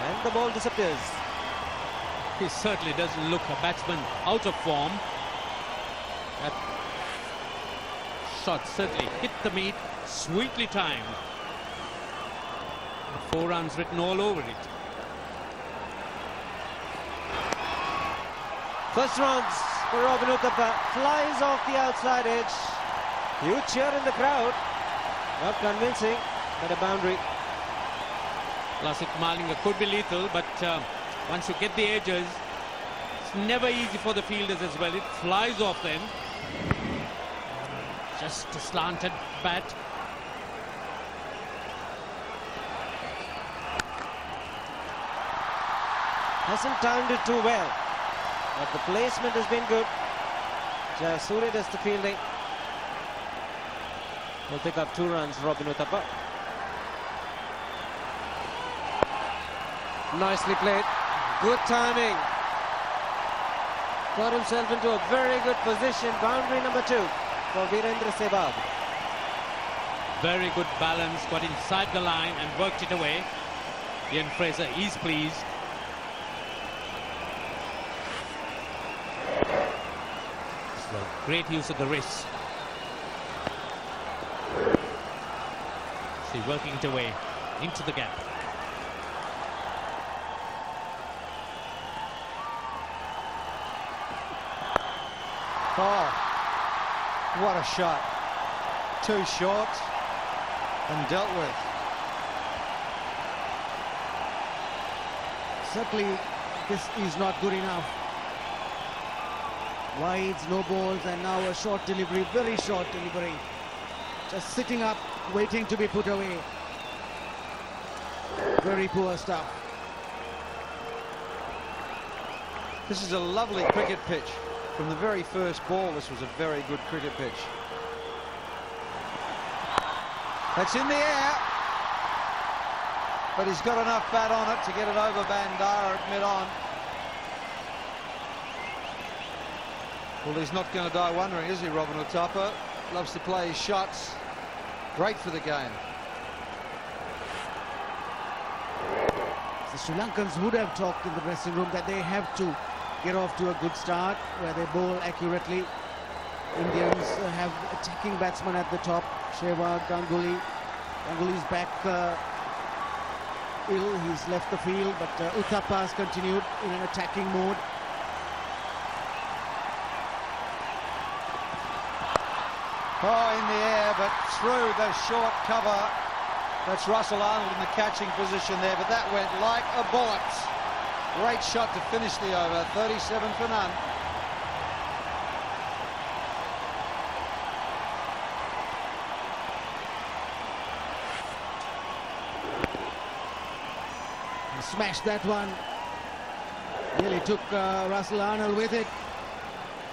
And the ball disappears. He certainly doesn't look a batsman out of form. That shot certainly hit the meat, sweetly timed. 4 runs written all over it. First runs for Robin Uthappa. Flies off the outside edge. Huge cheer in the crowd. Not convincing, but a boundary. Classic Malinga could be lethal, but once you get the edges, it's never easy for the fielders as well. It flies off them. Just a slanted bat. Hasn't timed it too well, but the placement has been good. Jayasuriya does the fielding. Will pick up 2 runs, Robin Uthappa. Nicely played. Good timing. Got himself into a very good position. Boundary number 2 for Virendra Sehwag. Very good balance, got inside the line and worked it away. Ian Fraser is pleased. So great use of the wrist. See, working it away into the gap. Oh, what a shot. Too short and dealt with. Certainly, this is not good enough. Wides, no balls, and now a short delivery, very short delivery. Just sitting up, waiting to be put away. Very poor stuff. This is a lovely cricket pitch. From the very first ball, this was a very good cricket pitch. That's in the air. But he's got enough bat on it to get it over Bandara at mid-on. Well, he's not going to die wondering, is he, Robin Uthappa? Loves to play his shots. Great for the game. The Sri Lankans would have talked in the dressing room that they have to get off to a good start where they bowl accurately. Indians have attacking batsmen at the top. Sehwag, Ganguly. Ganguly's back ill. He's left the field, but Uthappa has continued in an attacking mode. Oh, in the air, but through the short cover. That's Russell Arnold in the catching position there, but that went like a bullet. Great shot to finish the over, 37 for none. He smashed that one. Really took Russell Arnold with it.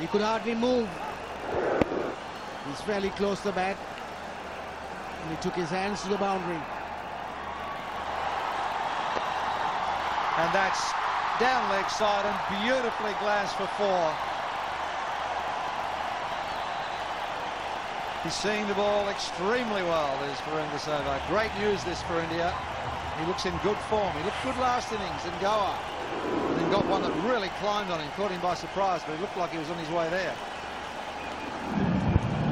He could hardly move. He's fairly close to the bat. And he took his hands to the boundary. And that's down leg side and beautifully glanced for four. He's seeing the ball extremely well, there's Virender Sehwag. Great news this for India. He looks in good form. He looked good last innings in Goa. And then got one that really climbed on him, caught him by surprise, but it looked like he was on his way there.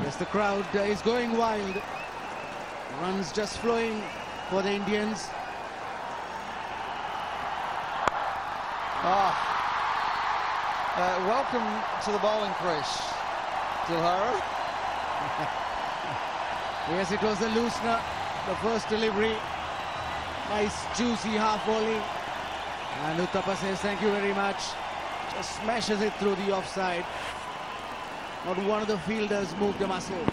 Yes, the crowd is going wild. Runs just flowing for the Indians. Welcome to the bowling crease, Dilhara. Yes, it was a loosener. The first delivery. Nice, juicy half volley. And Uthappa says thank you very much. Just smashes it through the offside. Not one of the fielders moved a muscle.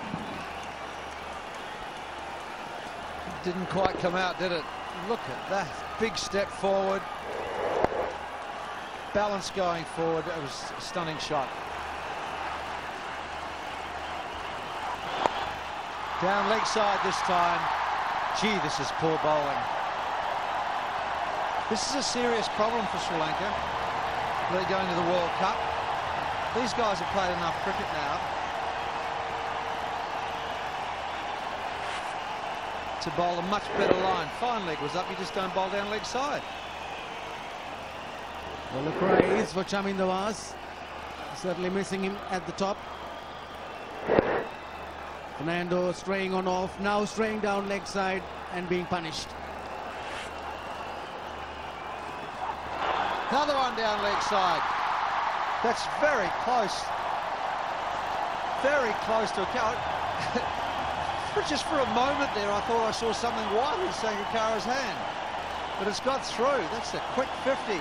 Didn't quite come out, did it? Look at that. Big step forward. Balance going forward. It was a stunning shot. Down leg side this time. Gee, this is poor bowling. This is a serious problem for Sri Lanka. They're going to the World Cup. These guys have played enough cricket now to bowl a much better line. Fine leg was up, you just don't bowl down leg side. Well, the cry is for Chamin Nawaz. Certainly missing him at the top. Fernando straying on off, now straying down leg side and being punished. Another one down leg side. That's very close. Very close to a count. Just for a moment there, I thought I saw something white in Sangakkara's hand. But it's got through. That's a quick 50.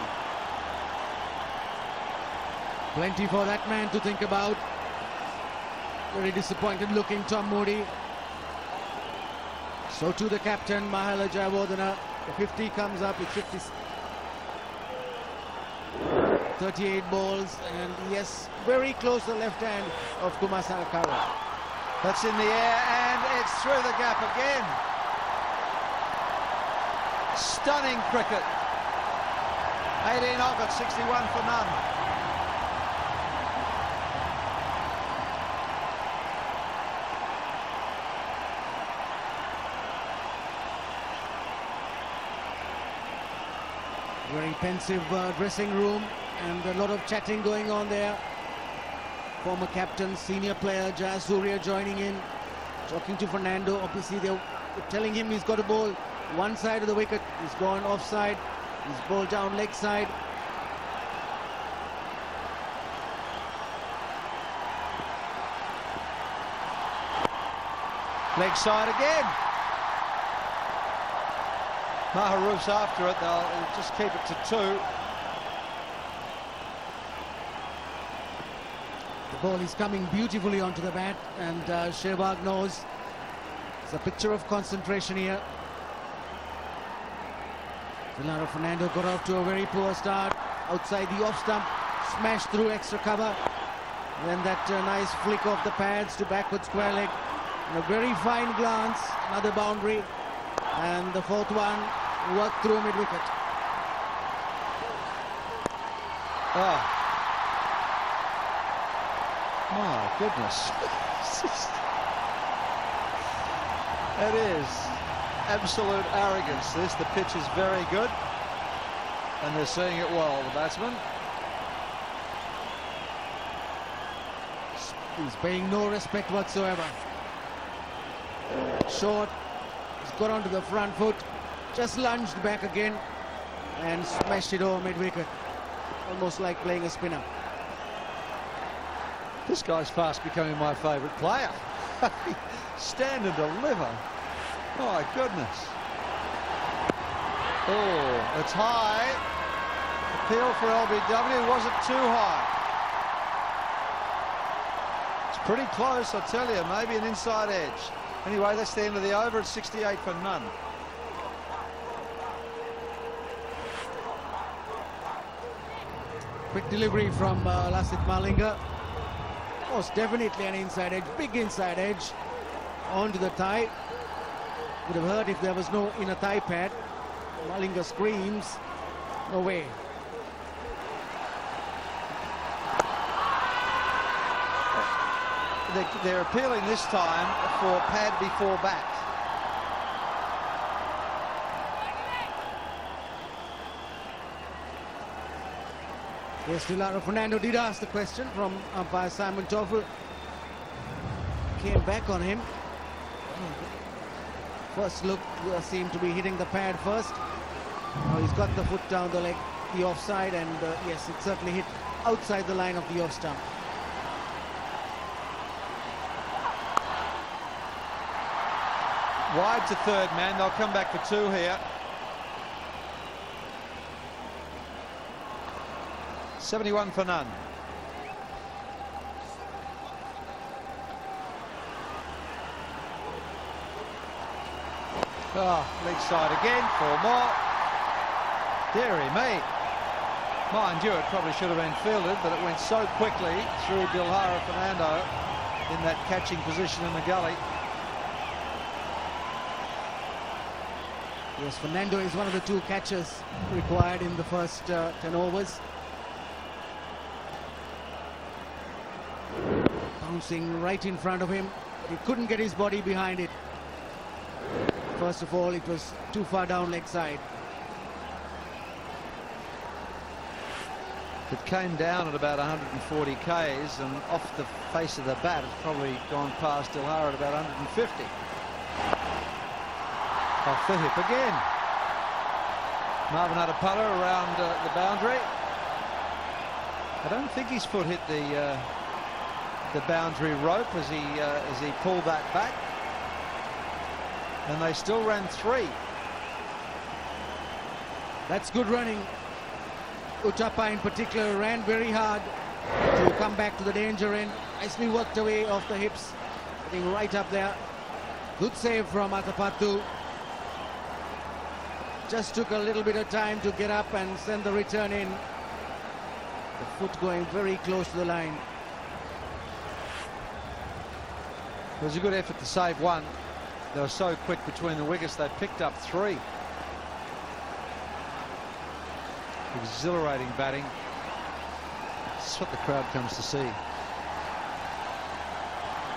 Plenty for that man to think about. Very disappointed looking Tom Moody. So too the captain, Mahela Jayawardena. The 50 comes up with 38 balls, and yes, very close to the left hand of Kumar Sangakkara. That's in the air, and it's through the gap again. Stunning cricket. 18 off at 61 for none. Very pensive dressing room and a lot of chatting going on there. Former captain, senior player Jaya Surya joining in, talking to Fernando. Obviously they're telling him he's got to bowl one side of the wicket. He's gone offside. He's bowled down leg side. Leg side again. Maharoof's after it. They'll just keep it to 2. The ball is coming beautifully onto the bat, and Shehbag knows it's a picture of concentration here. Tillara Fernando got off to a very poor start. Outside the off stump, smashed through extra cover. Then that nice flick of the pads to backward square leg. And a very fine glance, another boundary. And the 4th one worked through mid-wicket. Oh. My goodness. It is absolute arrogance. The pitch is very good. And they're seeing it well, the batsman. He's paying no respect whatsoever. Short, he's got onto the front foot, just lunged back again and smashed it over mid-wicket. Almost like playing a spinner. This guy's fast becoming my favourite player. Stand and deliver. My goodness. Oh, it's high. Appeal for LBW. Wasn't too high. It's pretty close, I tell you. Maybe an inside edge. Anyway, that's the end of the over. It's 68 for none. Quick delivery from Lasith Malinga. Most definitely an inside edge, big inside edge onto the thigh. Would have hurt if there was no inner thigh pad. Malinga screams, no way. They're appealing this time for pad before bat. Yes, Tillara Fernando did ask the question from umpire Simon Toffel. Came back on him. First look seemed to be hitting the pad first. Now he's got the foot down the leg, the offside, and yes, it certainly hit outside the line of the off stump. Wide to 3rd man. They'll come back for 2 here. 71 for none. Oh, leg side again, 4 more. Deary me. Mind you, it probably should have been fielded, but it went so quickly through Tillara Fernando in that catching position in the gully. Yes, Fernando is one of the 2 catches required in the first 10 overs. Bouncing right in front of him. He couldn't get his body behind it. First of all, it was too far down leg side. It came down at about 140 Ks, and off the face of the bat, it's probably gone past Tillara at about 150. Off the hip again. Marvin had a putter around the boundary. I don't think his foot hit the boundary rope as he pulled that back. And they still ran 3. That's good running. Uthappa in particular ran very hard to come back to the danger end. Nicely worked away off the hips, getting right up there. Good save from Atapattu. Just took a little bit of time to get up and send the return in. The foot going very close to the line. It was a good effort to save 1. They were so quick between the wickets, they picked up 3. Exhilarating batting. That's what the crowd comes to see.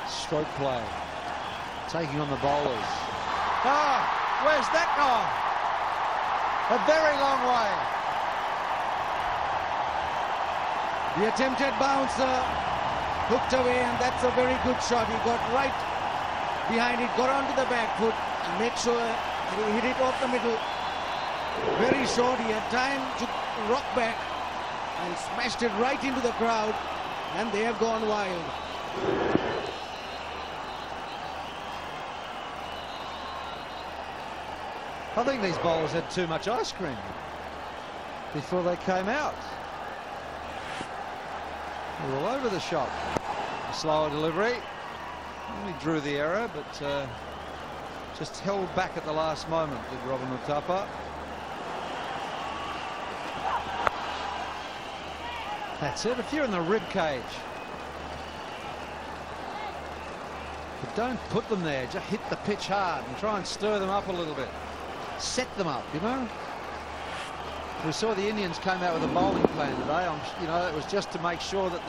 Stroke play. Taking on the bowlers. Ah, where's that gone? A very long way. The attempted bounce hooked away, and that's a very good shot. He got right behind it, got onto the back foot, and made sure that he hit it off the middle. Very short. He had time to rock back and smashed it right into the crowd, and they have gone wild. I think these bowlers had too much ice cream before they came out. They were all over the shop. A slower delivery. Only drew the error, but just held back at the last moment, did Robin Uthappa. That's it. If you're in the rib cage, but don't put them there. Just hit the pitch hard and try and stir them up a little bit. Set them up, you know. We saw the Indians came out with a bowling plan today. You know, it was just to make sure that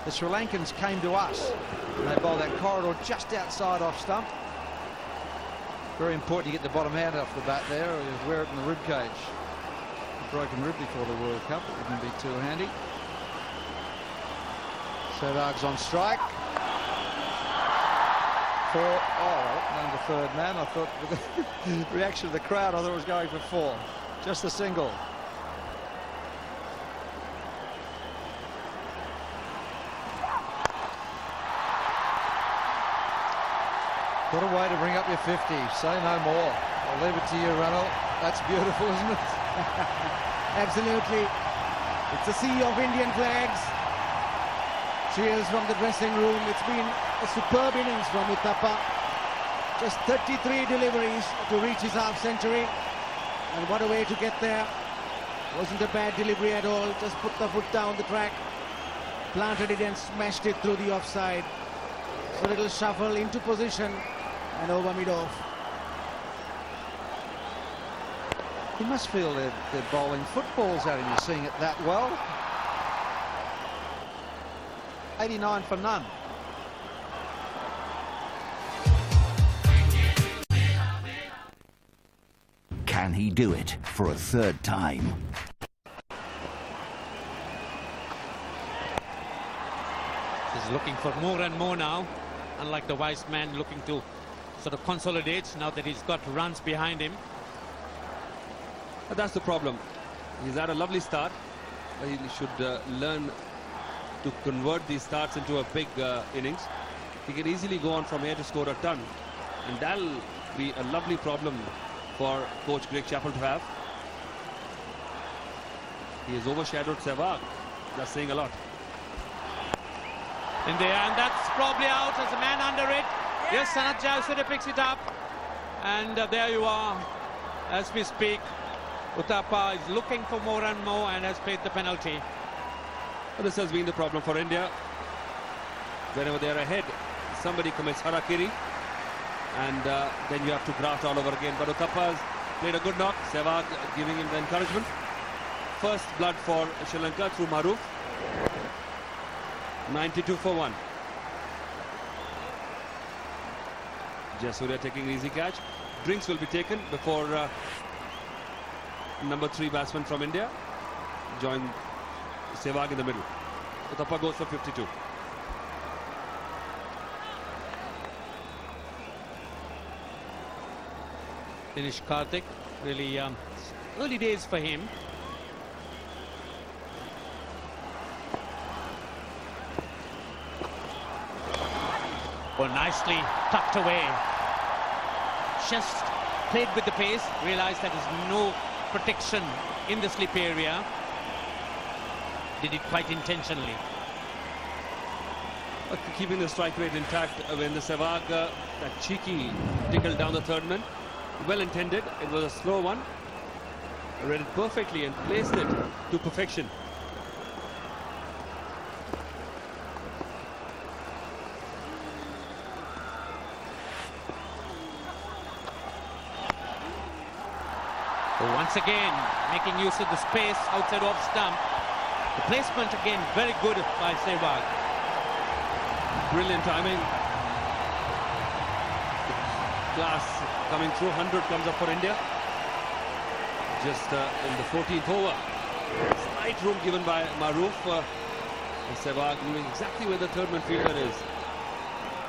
the Sri Lankans came to us. And they bowled that corridor just outside off stump. Very important you get the bottom hand off the bat there, or you wear it in the rib cage. A broken rib before the World Cup, it wouldn't be too handy. Sehwag's on strike. Down the third man. I thought with the reaction of the crowd, I thought it was going for 4. Just a single. What a way to bring up your 50. Say no more. I'll leave it to you, Ranald. That's beautiful, isn't it? Absolutely. It's a sea of Indian flags. Cheers from the dressing room. It's been a superb innings from Uthappa. Just 33 deliveries to reach his half century. And what a way to get there. Wasn't a bad delivery at all. Just put the foot down the track, planted it and smashed it through the offside. So a little shuffle into position and over mid-off. You must feel they're bowling footballs at him. You're seeing it that well. 89 for none. Can he do it for a third time? He's looking for more and more now, unlike the wise man looking to sort of consolidate now that he's got runs behind him. But that's the problem. He's had a lovely start. He should learn to convert these starts into a big innings. He can easily go on from here to score a ton, and that'll be a lovely problem for coach Greg Chappell to have. He has overshadowed Sehwag. That's saying a lot. In there, and that's probably out as a man under it. Yes, Sanath Jayasuriya picks it up, and there you are. As we speak, Uthappa is looking for more and more and has paid the penalty. Well, this has been the problem for India. Whenever they are ahead, somebody commits harakiri, and then you have to graft all over again. But Uthappa has played a good knock. Sehwag giving him the encouragement. First blood for Sri Lanka through Maruf. 92 for 1. Jayasuriya taking an easy catch. Drinks will be taken before number 3 batsman from India join Sehwag in the middle. Uthappa goes for 52. Dinesh Karthik, really early days for him. Well, nicely tucked away. Just played with the pace, realized that there's no protection in the slip area. Did it quite intentionally. But keeping the strike rate intact when the Sehwag, that cheeky tickle down the third man. Well intended. It was a slow one. Read it perfectly and placed it to perfection. Once again, making use of the space outside off stump. The placement again very good by Sehwag. Brilliant timing. Class coming through. 100 comes up for India. Just in the 14th over. Slight room given by Maruf. Sehwag moving exactly where the third man fielder is.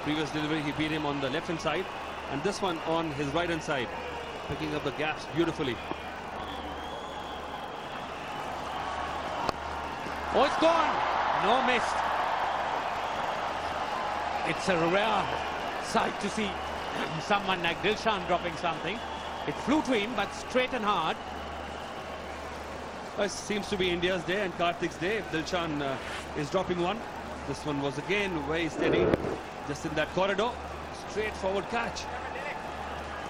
Previous delivery, he beat him on the left-hand side, and this one on his right-hand side, picking up the gaps beautifully. Oh, it's gone. No missed. It's a rare sight to see someone like Dilshan dropping something. It flew to him, but straight and hard. It seems to be India's day and Karthik's day if Dilshan is dropping one. This one was again very steady, just in that corridor. Straightforward catch.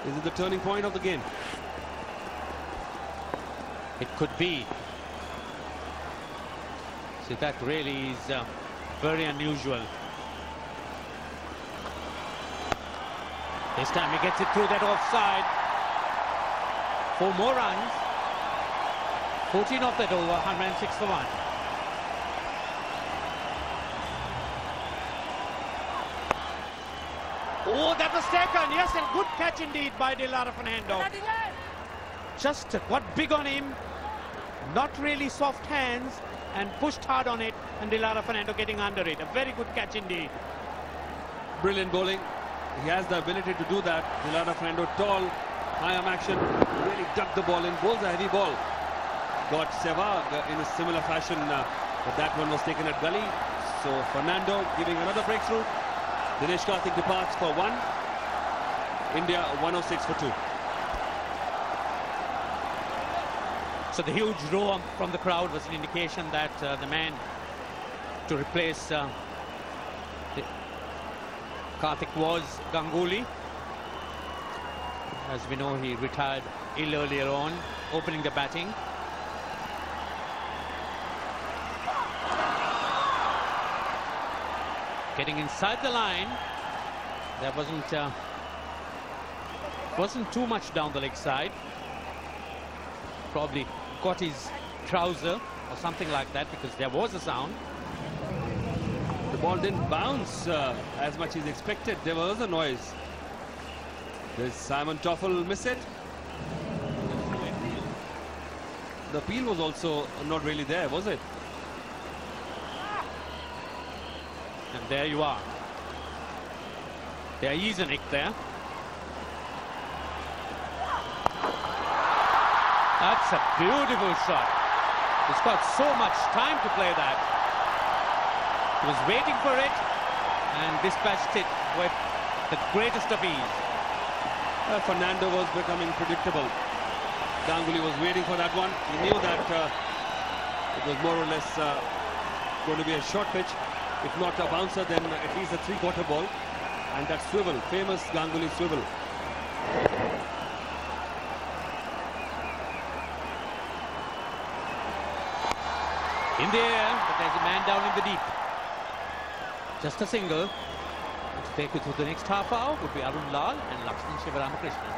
Is it the turning point of the game? It could be. So that really is very unusual. This time he gets it through that offside. 4 more runs. 14 off that over, 106 for 1. Oh, that was taken. Yes, and good catch indeed by Dilara Fernando. Just got big on him. Not really soft hands, and pushed hard on it, and Dilara Fernando getting under it. A very good catch indeed. Brilliant bowling. He has the ability to do that. Dilara Fernando, tall, high arm action, really dug the ball in, bowls a heavy ball. Got Sehwag in a similar fashion, but that one was taken at gully. So Fernando giving another breakthrough. Dinesh Karthik departs for 1. India 106 for 2. So the huge roar from the crowd was an indication that the man to replace Karthik was Ganguly. As we know, he retired ill earlier on, opening the batting. Getting inside the line. There wasn't too much down the leg side. Probably caught his trouser or something like that, because there was a sound. The ball didn't bounce as much as expected. There was a noise. Did Simon Toffel miss it? The peel was also not really there, was it? And there you are. There is a nick there. That's a beautiful shot. He's got so much time to play that. He was waiting for it and dispatched it with the greatest of ease. Fernando was becoming predictable. Ganguly was waiting for that one. He knew that it was more or less going to be a short pitch. If not a bouncer, then at least a 3/4 ball. And that swivel, famous Ganguly swivel. In the air, but there's a man down in the deep. Just a single. To take it through the next half hour would be Arun Lal and Lakshman Sivaramakrishnan.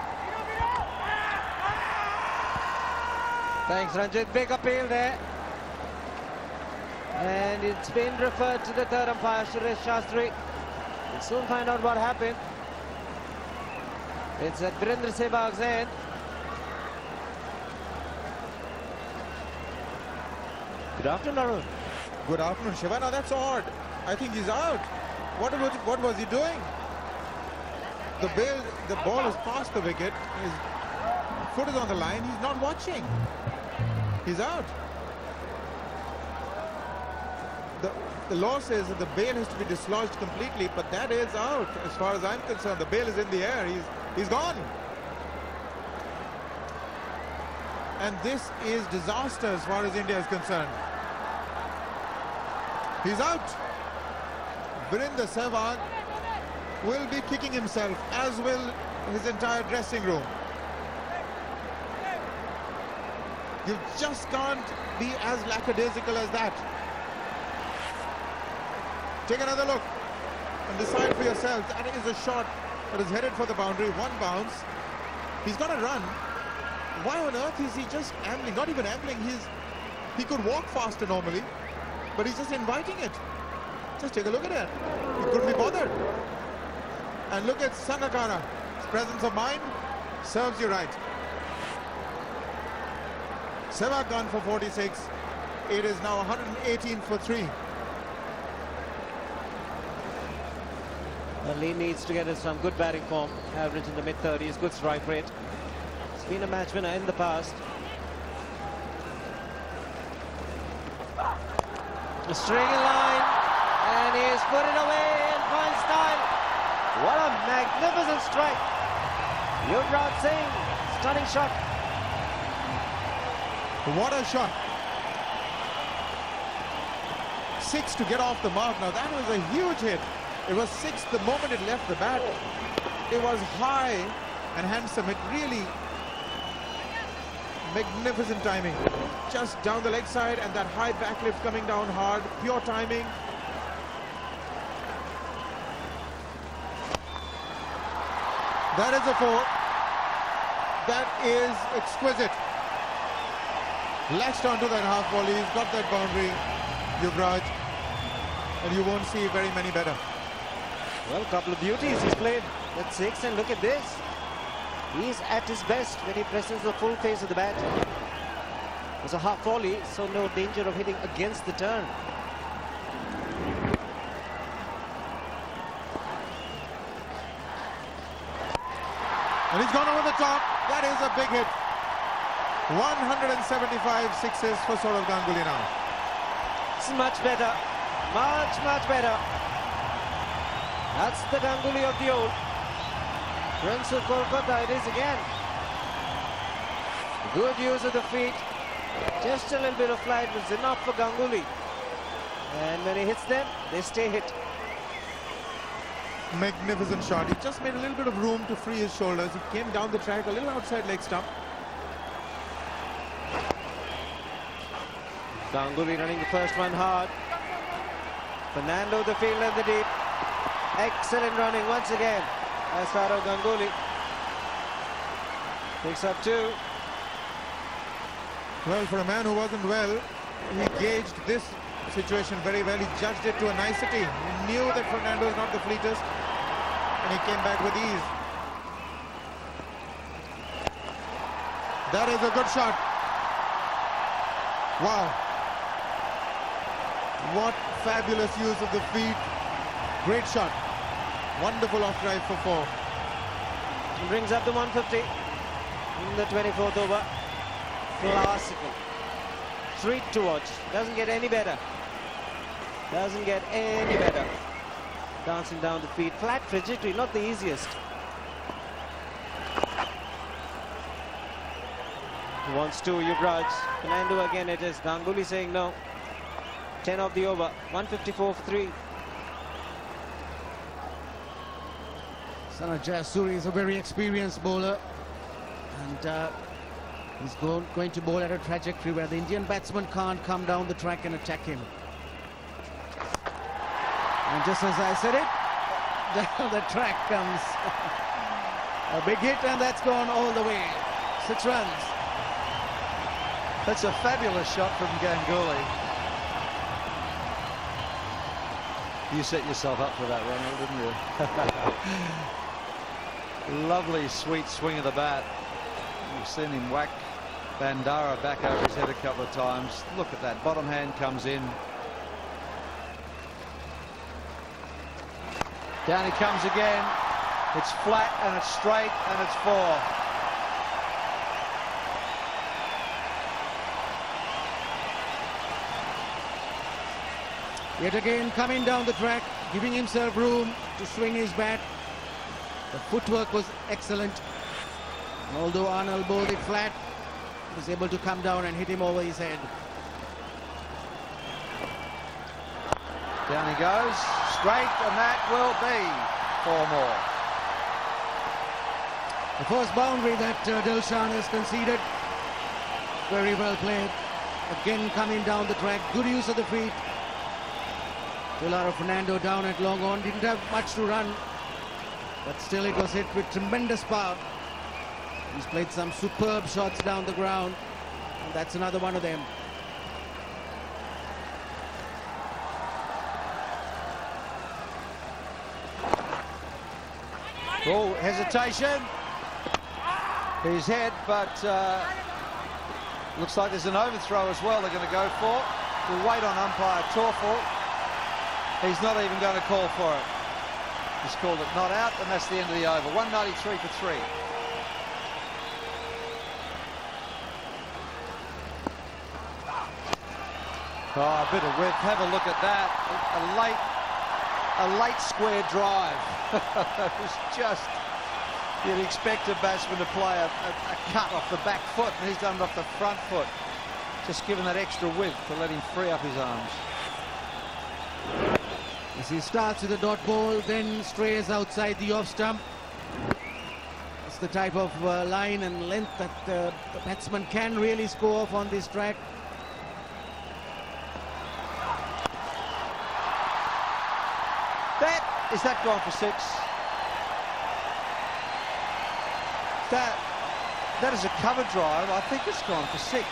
Thanks, Ranjit. Big appeal there. And it's been referred to the third umpire, Suresh Shastri. We'll soon find out what happened. It's at Virendra Sehwag's end. Good afternoon, Arun. Good afternoon, Shiva. Now that's odd. I think he's out. What was he doing? The ball is past the wicket. His foot is on the line. He's not watching. He's out. The law says that the bail has to be dislodged completely, but that is out as far as I'm concerned. The bail is in the air. He's gone. And this is disaster as far as India is concerned. He's out. Virendra Sehwag will be kicking himself, as will his entire dressing room. You just can't be as lackadaisical as that. Take another look and decide for yourself. That is a shot that is headed for the boundary. One bounce. He's got to run. Why on earth is he just ambling? Not even ambling. He could walk faster normally, but he's just inviting it. Just take a look at it. He couldn't be bothered. And look at Sangakkara. His presence of mind serves you right. Sehwag gone for 46. It is now 118 for 3. Well, Lee needs to get in some good batting form, average in the mid-30s, good strike rate. He's been a match winner in the past. A string in line, and he's put it away in fine style. What a magnificent strike. Yuvraj Singh, stunning shot. What a shot. 6 to get off the mark. Now that was a huge hit. It was 6 the moment it left the bat. It was high and handsome. It really magnificent timing. Just down the leg side and that high backlift coming down hard. Pure timing. That is a 4. That is exquisite. Latched onto that half volley. He's got that boundary, Yuvraj. And you won't see very many better. Well, a couple of beauties he's played at 6, and look at this. He's at his best when he presses the full face of the bat. It was a half volley, so no danger of hitting against the turn. And he's gone over the top. That is a big hit. 175 sixes for Saurav Ganguly now. It's much better. Much, much better. That's the Ganguly of the old. Prince of Kolkata, it is again. Good use of the feet. Just a little bit of flight was enough for Ganguly. And when he hits them, they stay hit. Magnificent shot. He just made a little bit of room to free his shoulders. He came down the track a little outside leg stump. Ganguly running the first one hard. Fernando the fielder in the deep. Excellent running once again as Saurav Ganguly. Picks up 2. Well, for a man who wasn't well, he gauged this situation very well. He judged it to a nicety. He knew that Fernando is not the fleetest, and he came back with ease. That is a good shot. Wow. What fabulous use of the feet. Great shot. Wonderful off drive for 4. He brings up the 150 in the 24th over. Classical. Treat to watch. Doesn't get any better. Doesn't get any better. Dancing down the feet. Flat trajectory, not the easiest. He wants to, Yuvraj. Fernando again it is. Ganguly saying no. 10 of the over. 154 for 3. Sana Jayasuri is a very experienced bowler, and he's going to bowl at a trajectory where the Indian batsman can't come down the track and attack him. And just as I said it, down the track comes a big hit, and that's gone all the way. 6 runs. That's a fabulous shot from Ganguly. You set yourself up for that, Ronald, didn't you? Lovely, sweet swing of the bat. You've seen him whack Bandara back over his head a couple of times. Look at that. Bottom hand comes in. Down he comes again. It's flat and it's straight and it's 4. Yet again coming down the track, giving himself room to swing his bat. The footwork was excellent. And although Arnold bowled it flat, he was able to come down and hit him over his head. Down he goes, straight, and that will be 4 more. The first boundary that Dilshan has conceded. Very well played. Again coming down the track, good use of the feet. Tulara Fernando down at long on, didn't have much to run, but still it was hit with tremendous power. He's played some superb shots down the ground, and that's another one of them. Oh, hesitation. His head, but looks like there's an overthrow as well they're going to go for. We'll wait on umpire Torfel. He's not even going to call for it. He's called it not out, and that's the end of the over. 193 for 3. Oh, a bit of width. Have a look at that. A late square drive. It was just, you'd expect a batsman to play a cut off the back foot, and he's done it off the front foot. Just given that extra width to let him free up his arms. As he starts with a dot ball, then strays outside the off stump. It's the type of line and length that the batsman can really score off on this track. Is that gone for 6? That is a cover drive. I think it's gone for 6.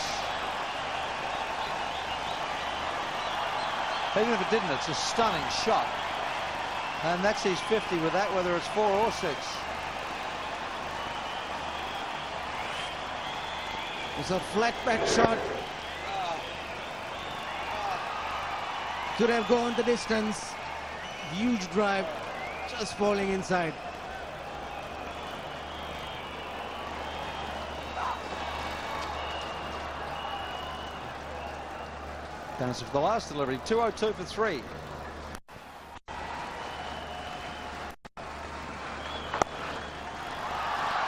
Even if it didn't, it's a stunning shot. And that's his 50 with that, whether it's 4 or 6. It's a flat back shot. Could have gone the distance. Huge drive, just falling inside. Down for the last delivery, 202 for 3.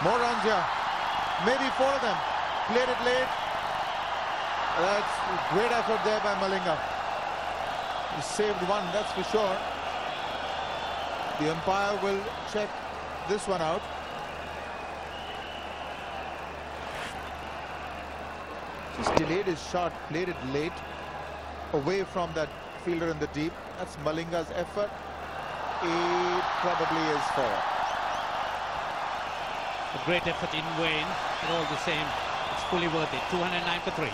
More runs here. Maybe 4 of them. Played it late. That's great effort there by Malinga. He saved one, that's for sure. The umpire will check this one out. Just delayed his shot, played it late, away from that fielder in the deep. That's Malinga's effort. It probably is 4. A great effort in vain, but all the same, it's fully worth it. 209 for 3.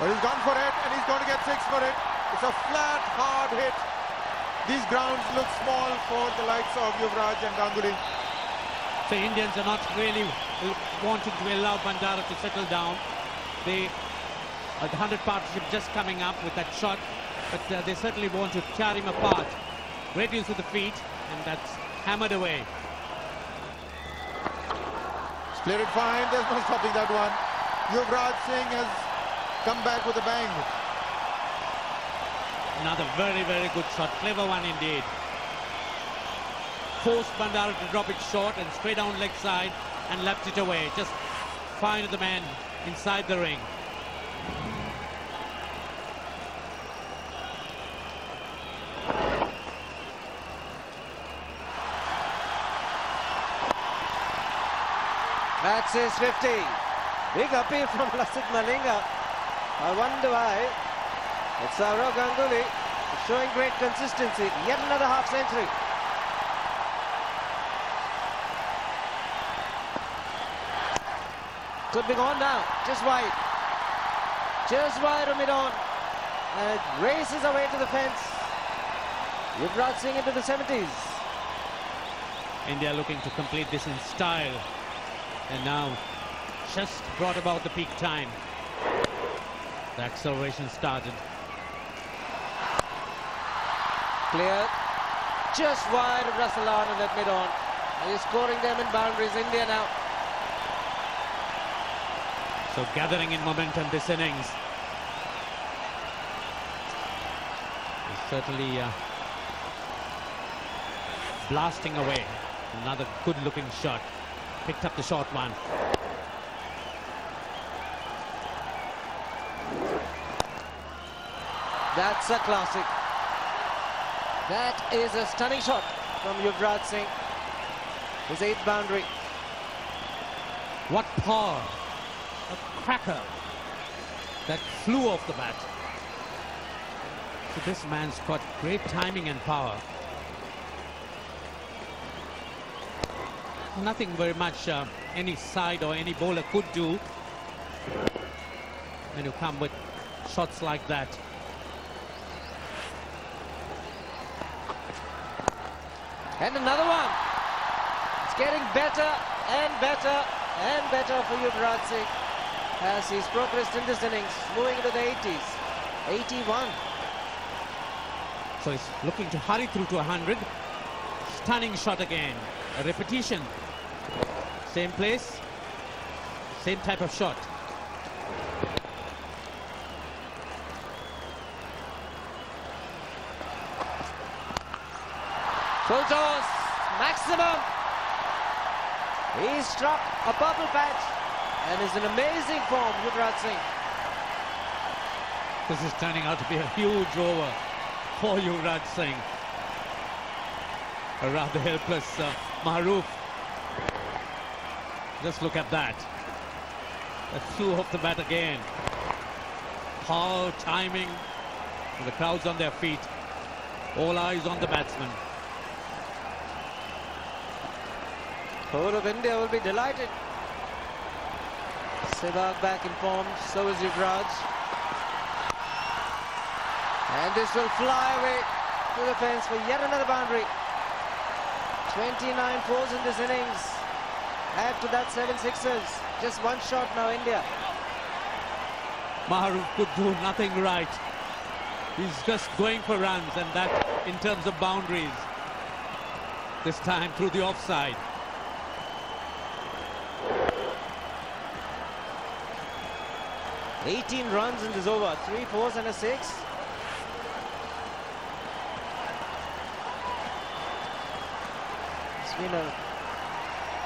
But he's gone for it, and he's going to get 6 for it. It's a flat, hard hit. These grounds look small for the likes of Yuvraj and Ganguly. So Indians are not really wanting to allow Bandara to settle down. The 100 partnership just coming up with that shot, but they certainly want to tear him apart. Great use of the feet, and that's hammered away. He's played it fine. There's no stopping that one. Yuvraj Singh has come back with a bang. Another very, very good shot. Clever one indeed. Forced Bandara to drop it short and straight down leg side and left it away. Just fine to the man inside the ring. That's his 50. Big appeal from Lasith Malinga. I wonder why. It's Saurav Ganguly showing great consistency. Yet another half century. Could be gone now. Just wide. Just wide of mid-on. And it races away to the fence. Yuvraj Singh into the 70s. India looking to complete this in style. And now just brought about the peak time. The acceleration started. Clear. Just wide of Rassalan and at mid-on. He's scoring them in boundaries. India now. So gathering in momentum this innings. He's certainly blasting away. Another good-looking shot. Picked up the short one. That's a classic. That is a stunning shot from Yuvraj Singh. His 8th boundary. What power. A cracker that flew off the bat. So this man's got great timing and power. Nothing very much any side or any bowler could do when you come with shots like that. And another one. It's getting better and better and better for Yuvraj Singh as he's progressed in this innings, moving into the 80s. 81. So he's looking to hurry through to 100. Stunning shot again. A repetition. Same place, same type of shot. Full toss, maximum. He struck a purple patch and is in amazing form, Yuvraj Singh. This is turning out to be a huge over for Yuvraj Singh. A rather helpless Mahroof. Just look at that. A flew off the bat again. Power, timing. The crowd's on their feet. All eyes on the batsman. Whole of India will be delighted. Sehwag back in form, so is Yuvraj. And this will fly away to the fence for yet another boundary. 29 fours in this innings. Add to that 7 sixes. Just one shot now, India. Mahroof could do nothing right. He's just going for runs, and that in terms of boundaries. This time through the offside. "18 runs in this over, 3 fours and a 6. It's been a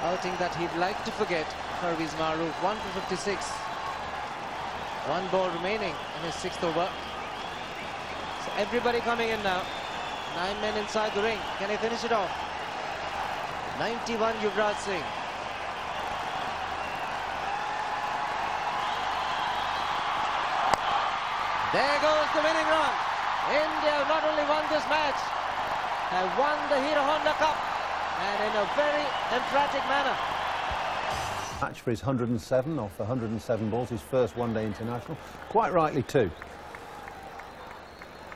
outing that he'd like to forget. Parvez Mahroof, 1 for 56. 1 ball remaining in his 6th over. So everybody coming in now. 9 men inside the ring. Can he finish it off? 91 Yuvraj Singh. There goes the winning run. India not only won this match, have won the Hero Honda Cup, and in a very emphatic manner. Match for his 107 off 107 balls, his first one-day international. Quite rightly too.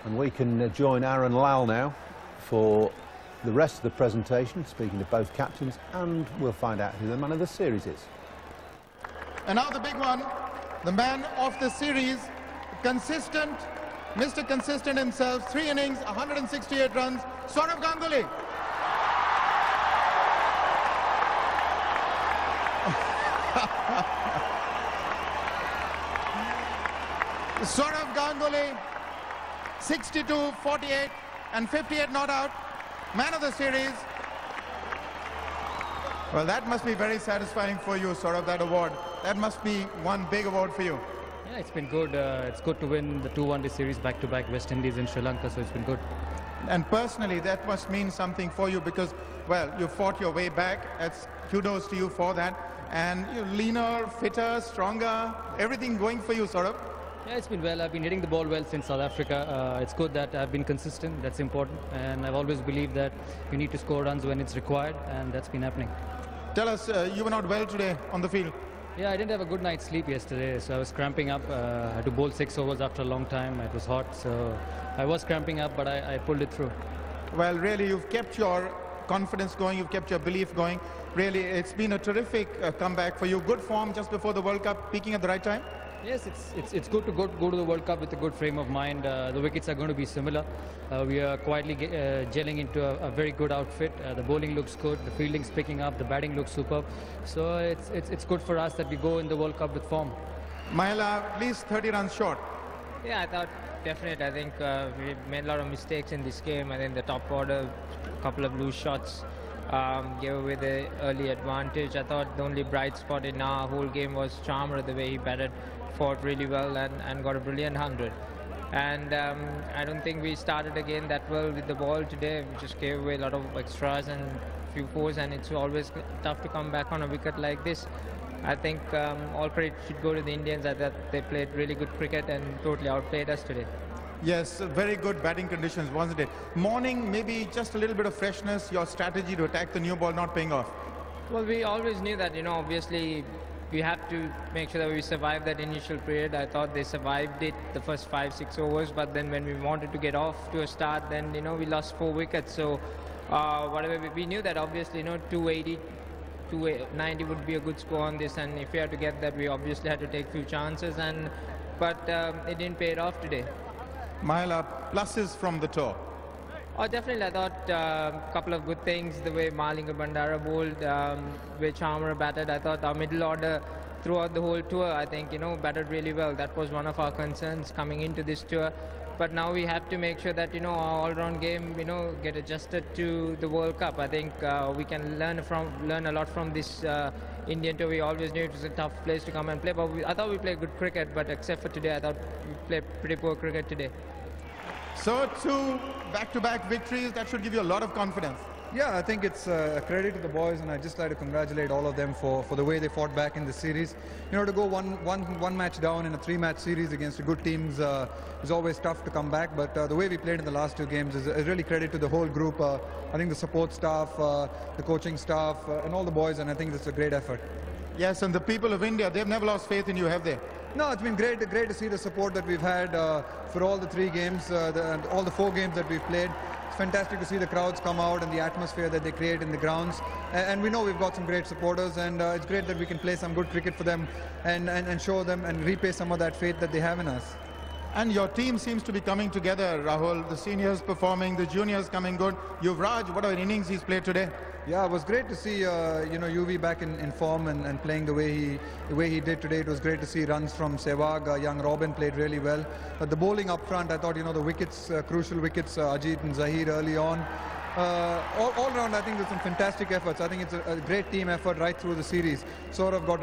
And we can join Aaron Lal now for the rest of the presentation, speaking to both captains, and we'll find out who the man of the series is. And now the big one, the man of the series, consistent, Mr. Consistent himself, 3 innings, 168 runs, Saurav Ganguly. Saurav Ganguly, 62, 48 and 58 not out, man of the series. Well, that must be very satisfying for you, Saurav, that award. That must be one big award for you. Yeah, it's been good. It's good to win the 2 one-day series back-to-back, West Indies and Sri Lanka, so it's been good. And personally, that must mean something for you because, well, you fought your way back. That's kudos to you for that. And you're leaner, fitter, stronger, everything going for you, Saurav. Yeah, it's been well. I've been hitting the ball well since South Africa. It's good that I've been consistent. That's important. And I've always believed that you need to score runs when it's required, and that's been happening. Tell us, you were not well today on the field. Yeah, I didn't have a good night's sleep yesterday, so I was cramping up. I had to bowl 6 overs after a long time. It was hot, so I was cramping up, but I pulled it through. Well, really, you've kept your confidence going, you've kept your belief going. Really, it's been a terrific comeback for you. Good form just before the World Cup, peaking at the right time. Yes, it's good to go to the World Cup with a good frame of mind. The wickets are going to be similar. We are quietly gelling into a very good outfit. The bowling looks good, the fielding's picking up, the batting looks superb. So it's good for us that we go in the World Cup with form. Mahela, at least 30 runs short. Yeah, I thought definitely. I think we made a lot of mistakes in this game. I think the top order, a couple of loose shots, gave away the early advantage. I thought the only bright spot in our whole game was Charmer, the way he batted, fought really well and got a brilliant 100. And I don't think we started again that well with the ball today. We just gave away a lot of extras and few fours, and it's always tough to come back on a wicket like this. I think all credit should go to the Indians. I thought they played really good cricket and totally outplayed us today. Yes, very good batting conditions, wasn't it? Morning, maybe just a little bit of freshness, your strategy to attack the new ball not paying off. Well, we always knew that, obviously we have to make sure that we survive that initial period. I thought they survived it, the first 5-6 overs, but then when we wanted to get off to a start, then, we lost 4 wickets. So whatever, we knew that obviously, 280, 290 would be a good score on this, and if we had to get that, we obviously had to take a few chances, but it didn't pay it off today. Mahela, pluses from the tour. Oh, definitely. I thought a couple of good things. The way Malinga Bandara bowled, way Charmer batted. I thought our middle order throughout the whole tour, I think, batted really well. That was one of our concerns coming into this tour. But now we have to make sure that, our all-round game, get adjusted to the World Cup. I think we can learn a lot from this Indian tour. We always knew it was a tough place to come and play. But I thought we played good cricket. But except for today, I thought we played pretty poor cricket today. So 2 back-to-back victories, that should give you a lot of confidence. Yeah, I think it's a credit to the boys, and I'd just like to congratulate all of them for the way they fought back in the series. To go one match down in a 3-match series against good teams is always tough to come back, but the way we played in the last 2 games is really credit to the whole group. I think the support staff, the coaching staff, and all the boys, and I think it's a great effort. Yes, and the people of India, they've never lost faith in you, have they? No, it's been great to see the support that we've had for all the 3 games, and all the 4 games that we've played. It's fantastic to see the crowds come out and the atmosphere that they create in the grounds. And we know we've got some great supporters, and it's great that we can play some good cricket for them and show them and repay some of that faith that they have in us. And your team seems to be coming together, Rahul. The seniors performing, the juniors coming good. Yuvraj, what an innings he's played today. Yeah, it was great to see UV back in form and playing the way he did today. It was great to see runs from Sehwag. Young Robin played really well. But the bowling up front, I thought the wickets, crucial wickets, Ajit and Zahir early on. All round, I think there's some fantastic efforts. I think it's a great team effort right through the series. Sort of got